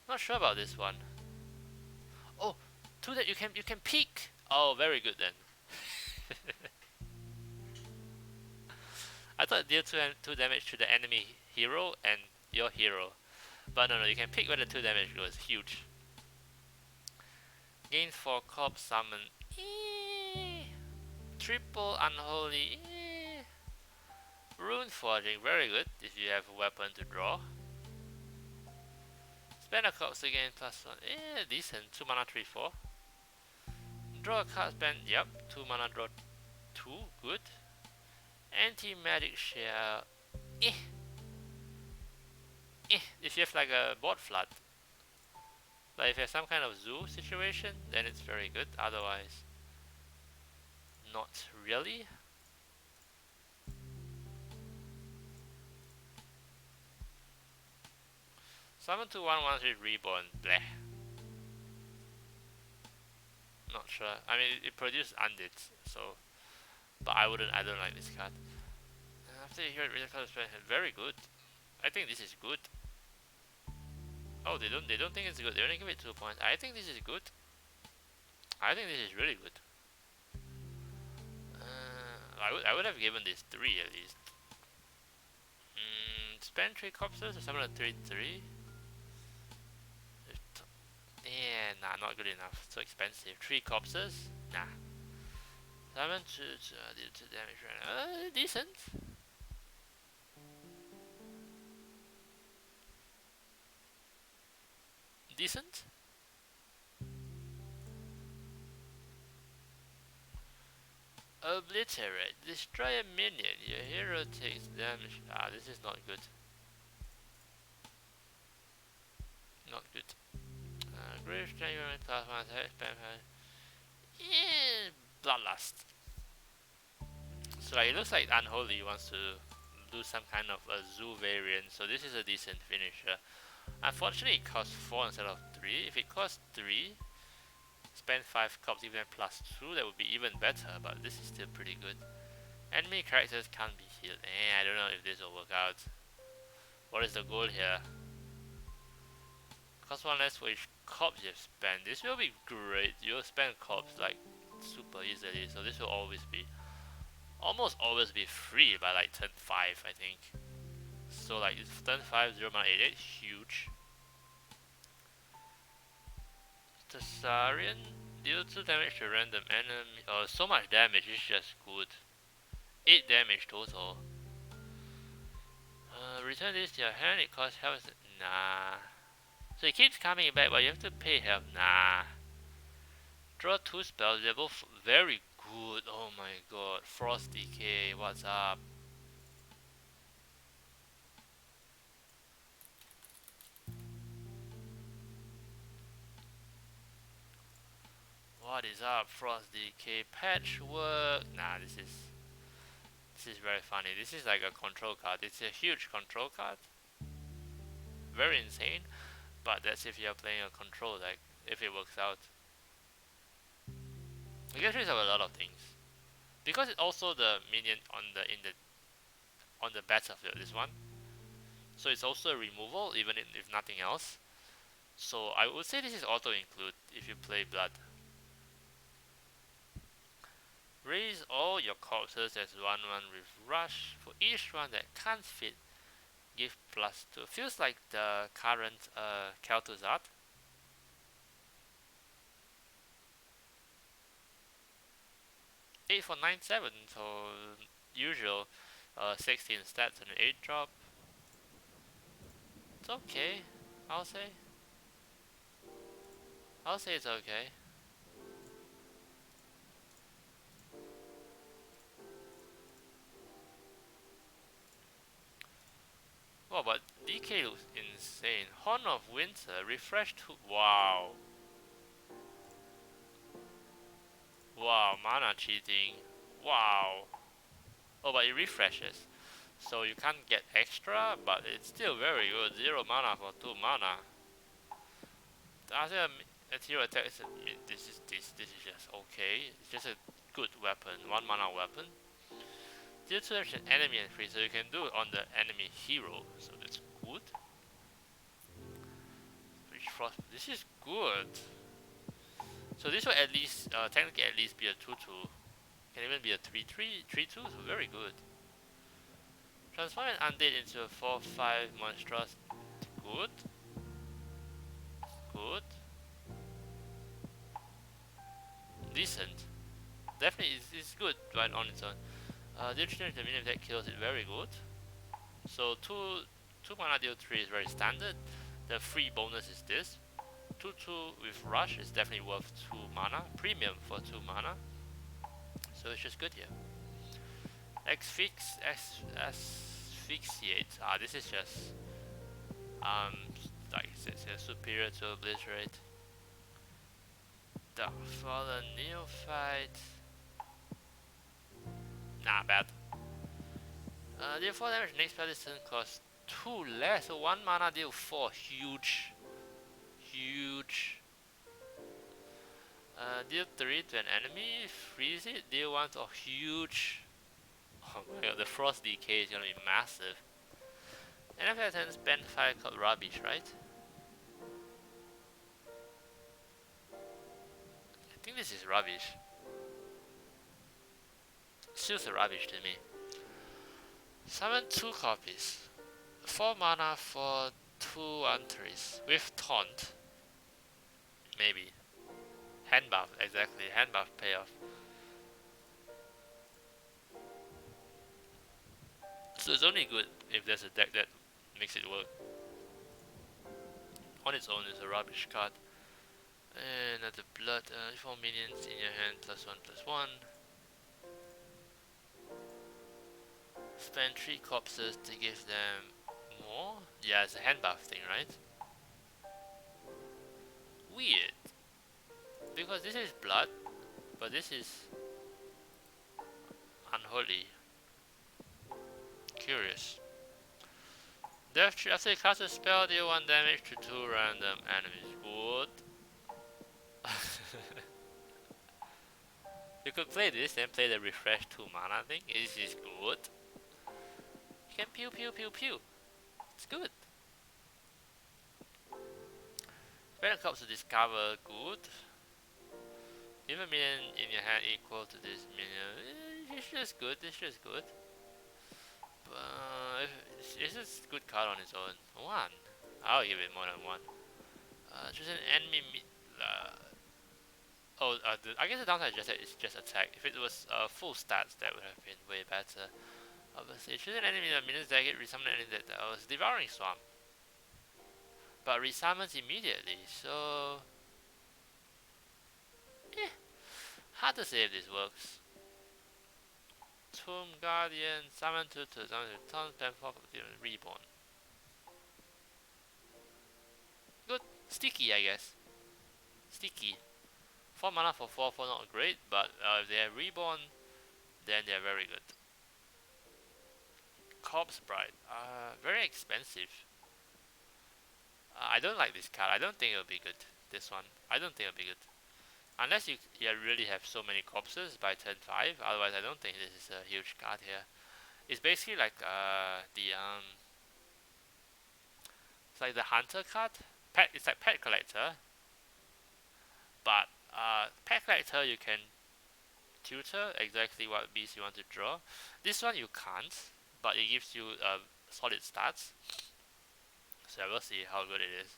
Speaker 1: Not sure about this one. Oh, 2 that you can peek. Oh, very good then. I thought deal 2 damage to the enemy hero and your hero. But no, you can pick where the 2 damage goes. Huge. Gains 4 corpse summon. Triple unholy. Rune forging, very good if you have a weapon to draw. Spend a corpse again +1. Decent. 2 mana 3/4. Draw a card, spend, yep, 2 mana draw 2, good. Anti-magic shell. If you have like a board flood. Like if you have some kind of zoo situation, then it's very good. Otherwise, not really. Summon 2 1/1 with reborn. Bleh. Not sure. I mean, it produced undead, so. But I don't like this card. After you hear it, read the card, very good. I think this is good. Oh, they don't think it's good. They only give it 2 points. I think this is good. I think this is really good. I would have given this 3 at least. Spend 3 corpses or something like 3-3. Yeah, nah, not good enough. So expensive. 3 corpses? Nah. Summon to deal 2 damage right now. Decent. Decent. Obliterate. Destroy a minion. Your hero takes damage. Ah, this is not good. Not good. Grave Strength, class 1, spam. Yeah, Bloodlust. So like, it looks like Unholy wants to do some kind of a zoo variant, so this is a decent finisher. Unfortunately, it costs 4 instead of 3. If it costs 3, spend 5 cups even plus 2, that would be even better, but this is still pretty good. Enemy characters can't be healed. I don't know if this will work out. What is the goal here? Cost 1 less for each corpse you've spent. This will be great. You'll spend corpse like super easily, so this will almost always be free by like turn 5, I think. So like turn 5, 0 mana 8, huge. Thessarian, deal 2 damage to random enemy. Oh, so much damage, it's just good. 8 damage total. Return this to your hand, it costs health. Nah. So it keeps coming back, but you have to pay health. Nah. Draw 2 spells, they're both very good. Oh my god. Frost Decay, what's up? What is up, Frost Decay? Patchwork. Nah, this is very funny. This is like a control card. It's a huge control card. Very insane. But that's if you're playing a control deck. If it works out. You get rid of a lot of things. Because it's also the minion on the battlefield, this one. So it's also a removal, even if nothing else. So I would say this is auto include if you play blood. Raise all your corpses as 1/1 with rush. For each one that can't fit, give +2. Feels like the current Kel'Thuzad. 8 for 9/7, so usual 16 stats and an 8 drop. It's okay, I'll say. I'll say it's okay. Wow, but DK looks insane. Horn of Winter, refresh to. Wow. Wow, mana cheating. Wow. Oh, but it refreshes. So you can't get extra, but it's still very good. 0 mana for 2 mana. After a hero attack, this is just okay. It's just a good weapon. 1 mana weapon. Deal 2 damage to an enemy and free, so you can do it on the enemy hero. So that's good. This is good. So this will at least, technically at least be a 2/2. Can even be a 3/3, 3/2, so very good. Transform an undead into a 4/5 monstrous. Good. Good. Decent. Definitely it's good right on its own. Deal 3 damage to the minion that kills it, very good. So 2 mana deal 3 is very standard. The free bonus is this. 2/2 with rush is definitely worth 2 mana. Premium for 2 mana. So it's just good here. Asphyxiate. This is just like it's superior to Obliterate. Dark Fallen Neophyte. Nah, bad. Deal 4 damage next spell this turn costs 2 less, so 1 mana deal 4. Huge. Huge. Deal 3 to an enemy, freeze it, deal 1 to a huge. Oh my god, the frost decay is gonna be massive. And after that turn, spend 5 called rubbish, right? I think this is rubbish. It's just a rubbish to me. Summon 2 copies. 4 mana for 2 entries. With taunt. Maybe. Hand buff, exactly. Hand buff payoff. So it's only good if there's a deck that makes it work. On its own, it's a rubbish card. And another blood. 4 minions in your hand, +1/+1. Spend 3 corpses to give them more? Yeah, it's a hand buff thing, right? Weird. Because this is blood, but this is unholy. Curious. Death tree. After you cast a spell, deal 1 damage to 2 random enemies. Good. You could play this, then play the refresh 2 mana thing. This is good. You can pew pew pew pew. It's good. Spend a corpse to discover. Good. Give a minion in your hand equal to this minion. It's just good. It's just good. It's just a good card on its own. 1. I'll give it more than 1. Choose an enemy. I guess the downside is just that it's just attack. If it was full stats, that would have been way better. Obviously, choose an enemy that minions that get resummon an enemy that was devouring swamp, but resummons immediately. So, hard to say if this works. Tomb Guardian, summon 2 to summon 10 4 reborn. Good, sticky, I guess. Sticky. 4 mana for 4/4 not great, but if they have reborn, then they're very good. Corpse Bride, very expensive. I don't like this card. I don't think it'll be good. This one, I don't think it'll be good. Unless you really have so many corpses by turn 5. Otherwise, I don't think this is a huge card here. It's basically like it's like the Hunter card. It's like Pet Collector. But Pet Collector, you can tutor exactly what beast you want to draw. This one you can't, but it gives you solid stats. So we'll see how good it is.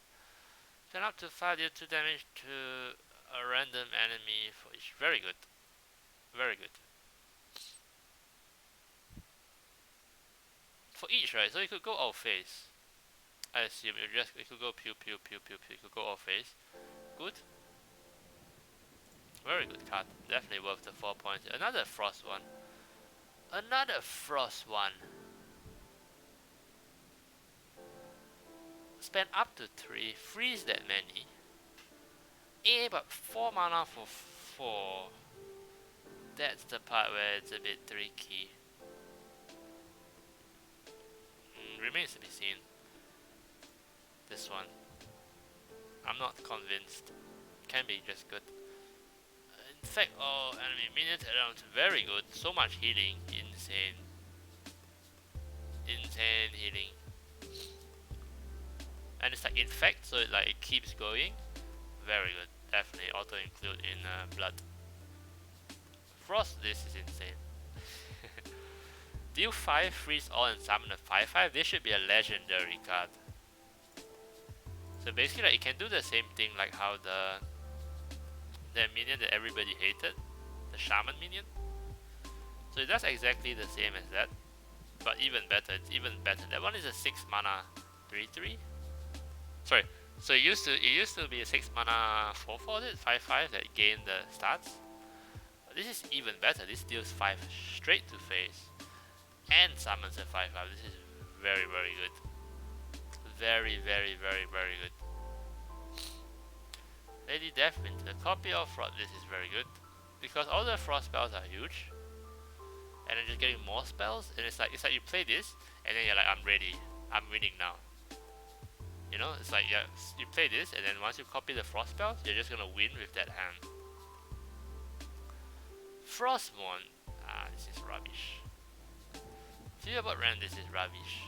Speaker 1: Turn up to 5, deal 2 damage to a random enemy for each. Very good. Very good. For each, right? So you could go all phase. I assume it could go pew pew pew pew pew. You could go all phase. Good. Very good card. Definitely worth the 4 points. Another frost one. Another frost one. Spend up to 3. Freeze that many. But 4 mana for 4. That's the part where it's a bit tricky. Remains to be seen. This one. I'm not convinced. Can be just good. In fact, all enemy minions around very good. So much healing. Insane. Insane healing. And it's like infect, so it keeps going. Very good. Definitely auto include in blood. Frost, this is insane. Deal 5, freeze all and summon a 5/5. This should be a legendary card. So basically, it can do the same thing like how the minion that everybody hated, the shaman minion. So it does exactly the same as that, but even better. It's even better. That one is a 6 mana 3/3. Sorry. So it used to be a 6 mana 4/4, 5/5 that gained the stats. But this is even better. This deals 5 straight to face and summons a 5/5. This is very, very good. Very, very, very, very good. Lady Deathwind, a copy of Frost. This is very good because all the frost spells are huge, and then just getting more spells. And it's like you play this, and then you're like, I'm ready. I'm winning now. You know, it's like you play this, and then once you copy the frost spells, you're just gonna win with that hand. Frostmourne. Ah, this is rubbish. See about random, this is rubbish.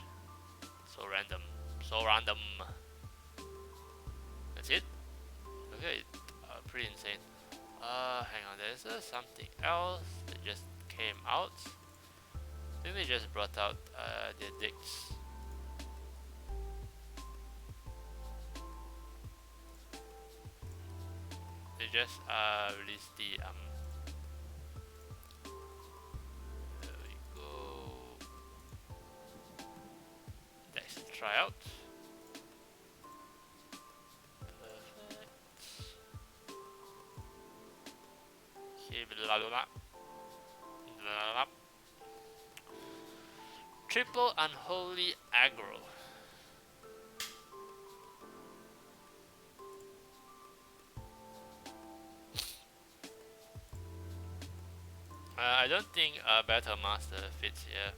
Speaker 1: So random. So random. That's it? Okay, pretty insane. Hang on, there's something else that just came out. I think they just brought out their dicks. They just released the there we go. Dex tryout. Perfect. Okay, blah blah blah. Blah blah. Triple unholy aggro. I don't think Battle Master fits here.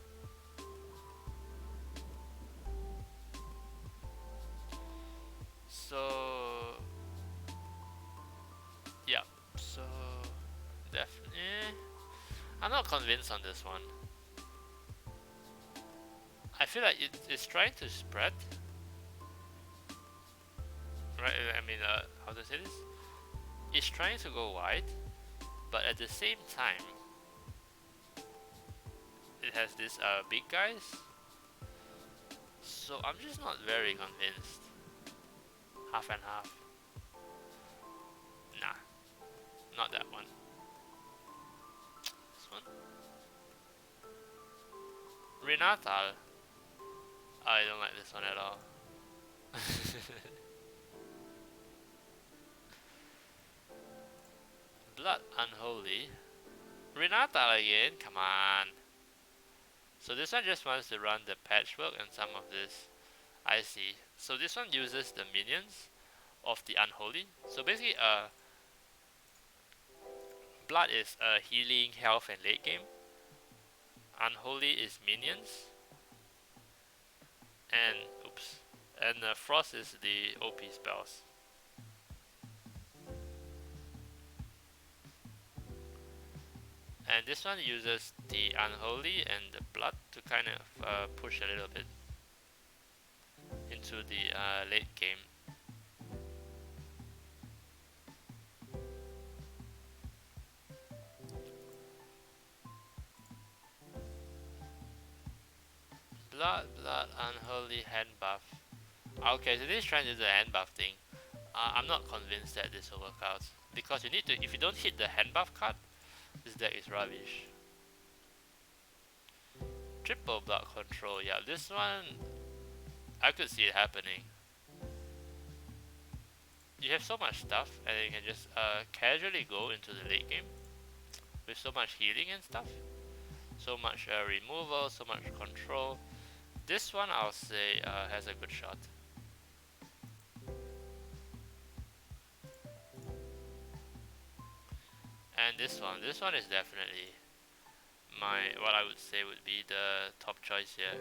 Speaker 1: So yeah, so definitely I'm not convinced on this one. I feel like it's trying to spread, right? I mean, how to say this? It's trying to go wide, but at the same time, it has this big guys. So I'm just not very convinced. Half and half. Nah, not that one. This one. Renatal. I don't like this one at all. Blood Unholy. Renatal again, come on. So this one just wants to run the patchwork and some of this. I see. So this one uses the minions of the Unholy. So basically, Blood is healing, health, and late game. Unholy is minions. And, oops. And Frost is the OP spells. And this one uses the Unholy and the Blood to kind of push a little bit into the late game. Blood, Unholy, hand buff. Okay, so this is trying to do the hand buff thing. I'm not convinced that this will work out. Because you need to, if you don't hit the hand buff card, this deck is rubbish. Triple blood control, yeah, this one, I could see it happening. You have so much stuff, and you can just casually go into the late game with so much healing and stuff. So much removal, so much control. This one, I'll say, has a good shot. And this one is definitely what I would say would be the top choice here.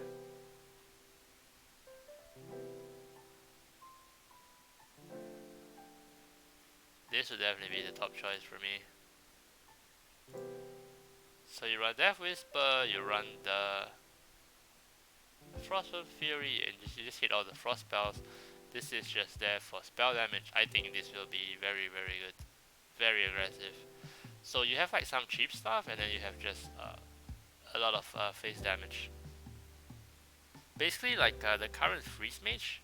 Speaker 1: This would definitely be the top choice for me. So you run Death Whisper, you run the Frostbolt Fury, and you just hit all the frost spells. This is just there for spell damage. I think this will be very, very good. Very aggressive. So you have like some cheap stuff, and then you have just a lot of face damage. Basically like the current Freeze Mage.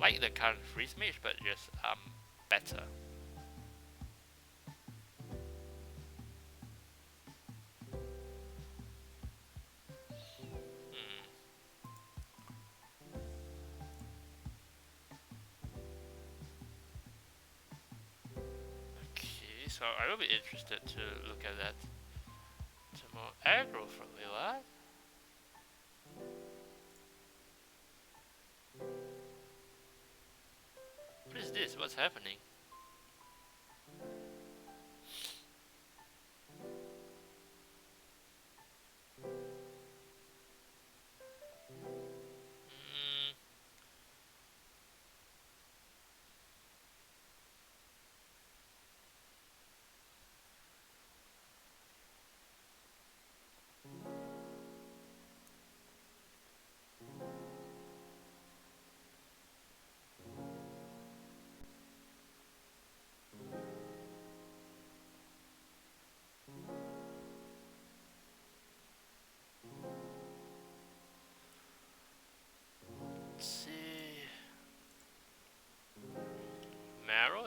Speaker 1: Like the current Freeze Mage, but just better. Okay, so I will be interested to look at that. Some more aggro from me, what? What is this? What's happening?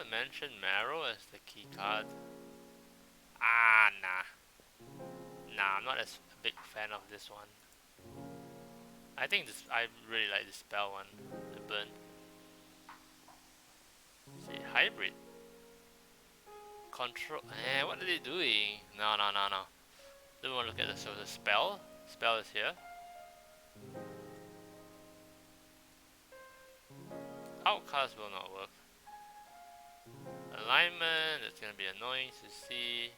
Speaker 1: not mention Marrow as the key card? Ah, nah. Nah, I'm not as a big fan of this one. I think this, I really like the spell one, the burn. See, hybrid. Control, what are they doing? No. Don't want to look at the, so the spell. Spell is here. Outcast will not work. Alignment, it's gonna be annoying to see.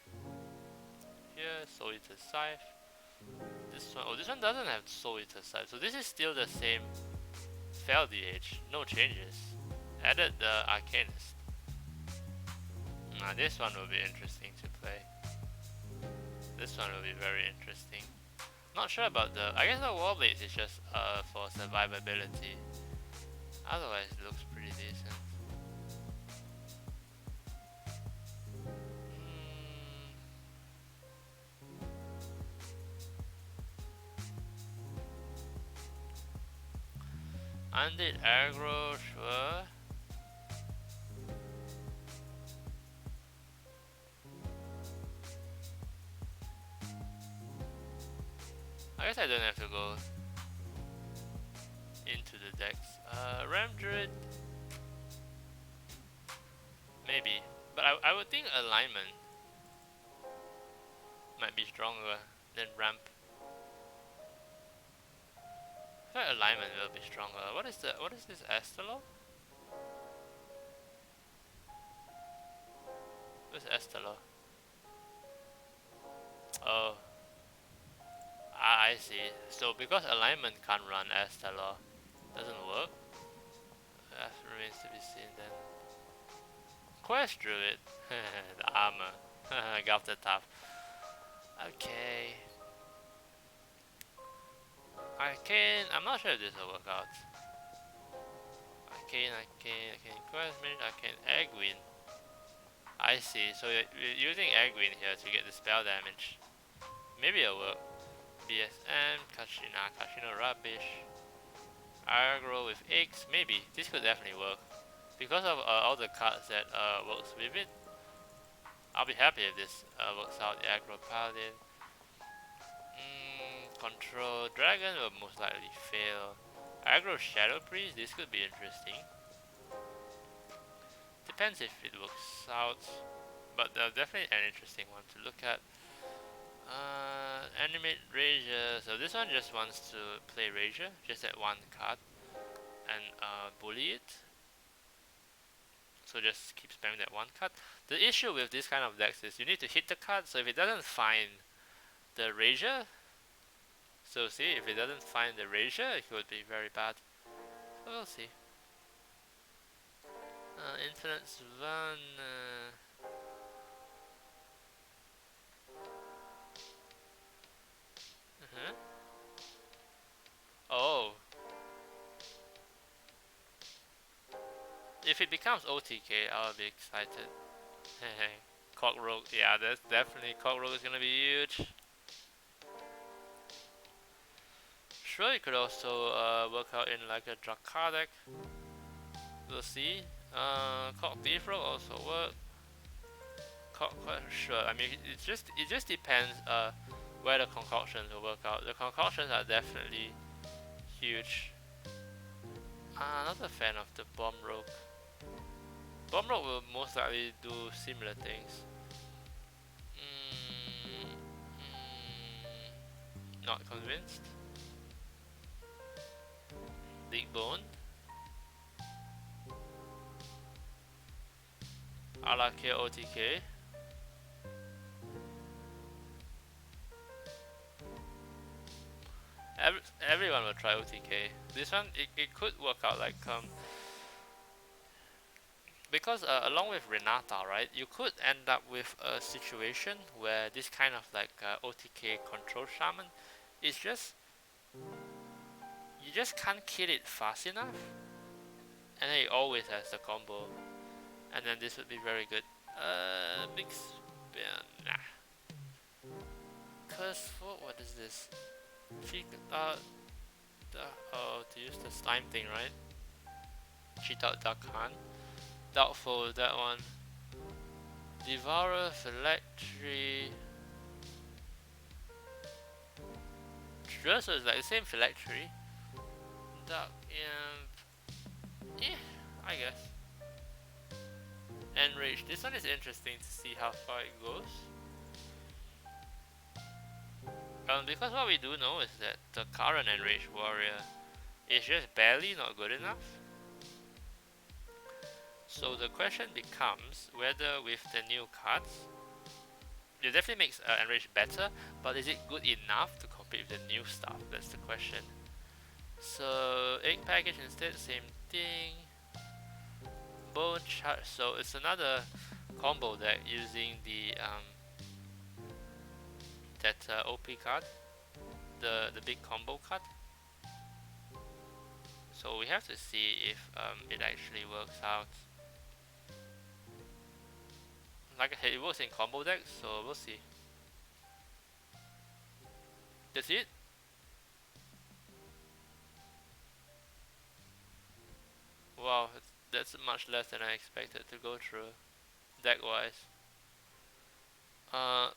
Speaker 1: Here, Soul Eater Scythe. This one, oh, this one doesn't have Soul Eater Scythe, so this is still the same Fel DH, no changes. Added the Arcanist. Now this one will be interesting to play. This one will be very interesting. Not sure about the, I guess the Warblades is just for survivability. Otherwise it looks pretty decent. Undead aggro, sure. I guess I don't have to go into the decks. Ram Druid, maybe, but I would think alignment might be stronger than ramp. I thought alignment will be stronger. What is this Estalo? What's Estalo? Oh. I see. So because alignment can't run Estalo, doesn't work? That remains to be seen then. Quest Druid. The armor. Got the top. Okay. Arcane, I'm not sure if this will work out. Arcane, Quest Mage, Arcane, Egwin. I see, so you're using Egwin here to get the spell damage. Maybe it'll work. BSM, Kashina rubbish. Aggro with X, maybe. This could definitely work. Because of all the cards that works with it, I'll be happy if this works out. The Aggro Paladin. Control Dragon will most likely fail. Aggro Shadow Priest, this could be interesting. Depends if it works out, but definitely an interesting one to look at. Animate Rager, so this one just wants to play Rager, just at one card, and bully it. So just keep spamming that one card. The issue with this kind of decks is you need to hit the card, so if it doesn't find the Rager, so see, if it doesn't find the Rager, it could be very bad. So we'll see. Infinite Svan. Oh. If it becomes OTK, I'll be excited. Cockroach, yeah, that's definitely, Cockroach is gonna be huge. Sure, it could also work out in like a Drakar deck. We'll see. Cock Thief Rogue also work. Sure, I mean it just depends where the concoctions will work out. The concoctions are definitely huge. Not a fan of the Bomb Rogue. Bomb Rogue will most likely do similar things. Not convinced. Big Bone. Alakir OTK. Everyone will try OTK. This one, it could work out like because along with Renata, right, you could end up with a situation where this kind of like OTK control shaman is just, you just can't kill it fast enough, and then it always has the combo, and then this would be very good. Big spin, nah. Curse, what is this? To use the slime thing, right? Cheat out Duck Hunt. Doubtful that one. Devourer, Phylactery. Sure, so it's like the same Phylactery. Dark Imp. Yeah, I guess. Enrage. This one is interesting to see how far it goes. Because what we do know is that the current Enraged Warrior is just barely not good enough. So the question becomes whether with the new cards, it definitely makes Enrage better, but is it good enough to compete with the new stuff? That's the question. So egg package instead, same thing. Bone charge. So it's another combo deck using the that OP card, the big combo card. So we have to see if it actually works out. Like I said, it works in combo decks, so we'll see. That's it. Wow, that's much less than I expected to go through deck wise.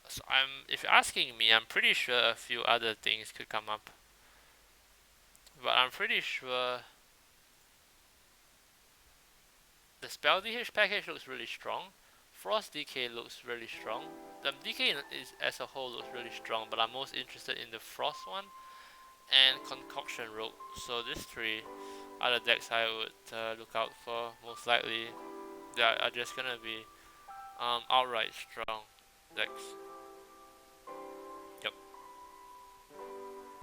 Speaker 1: So if you're asking me, I'm pretty sure a few other things could come up, but I'm pretty sure the spell DH package looks really strong. Frost DK looks really strong. The DK is as a whole looks really strong, but I'm most interested in the Frost one and Concoction Rogue. So these three are the decks I would look out for most likely. That are just gonna be outright strong decks.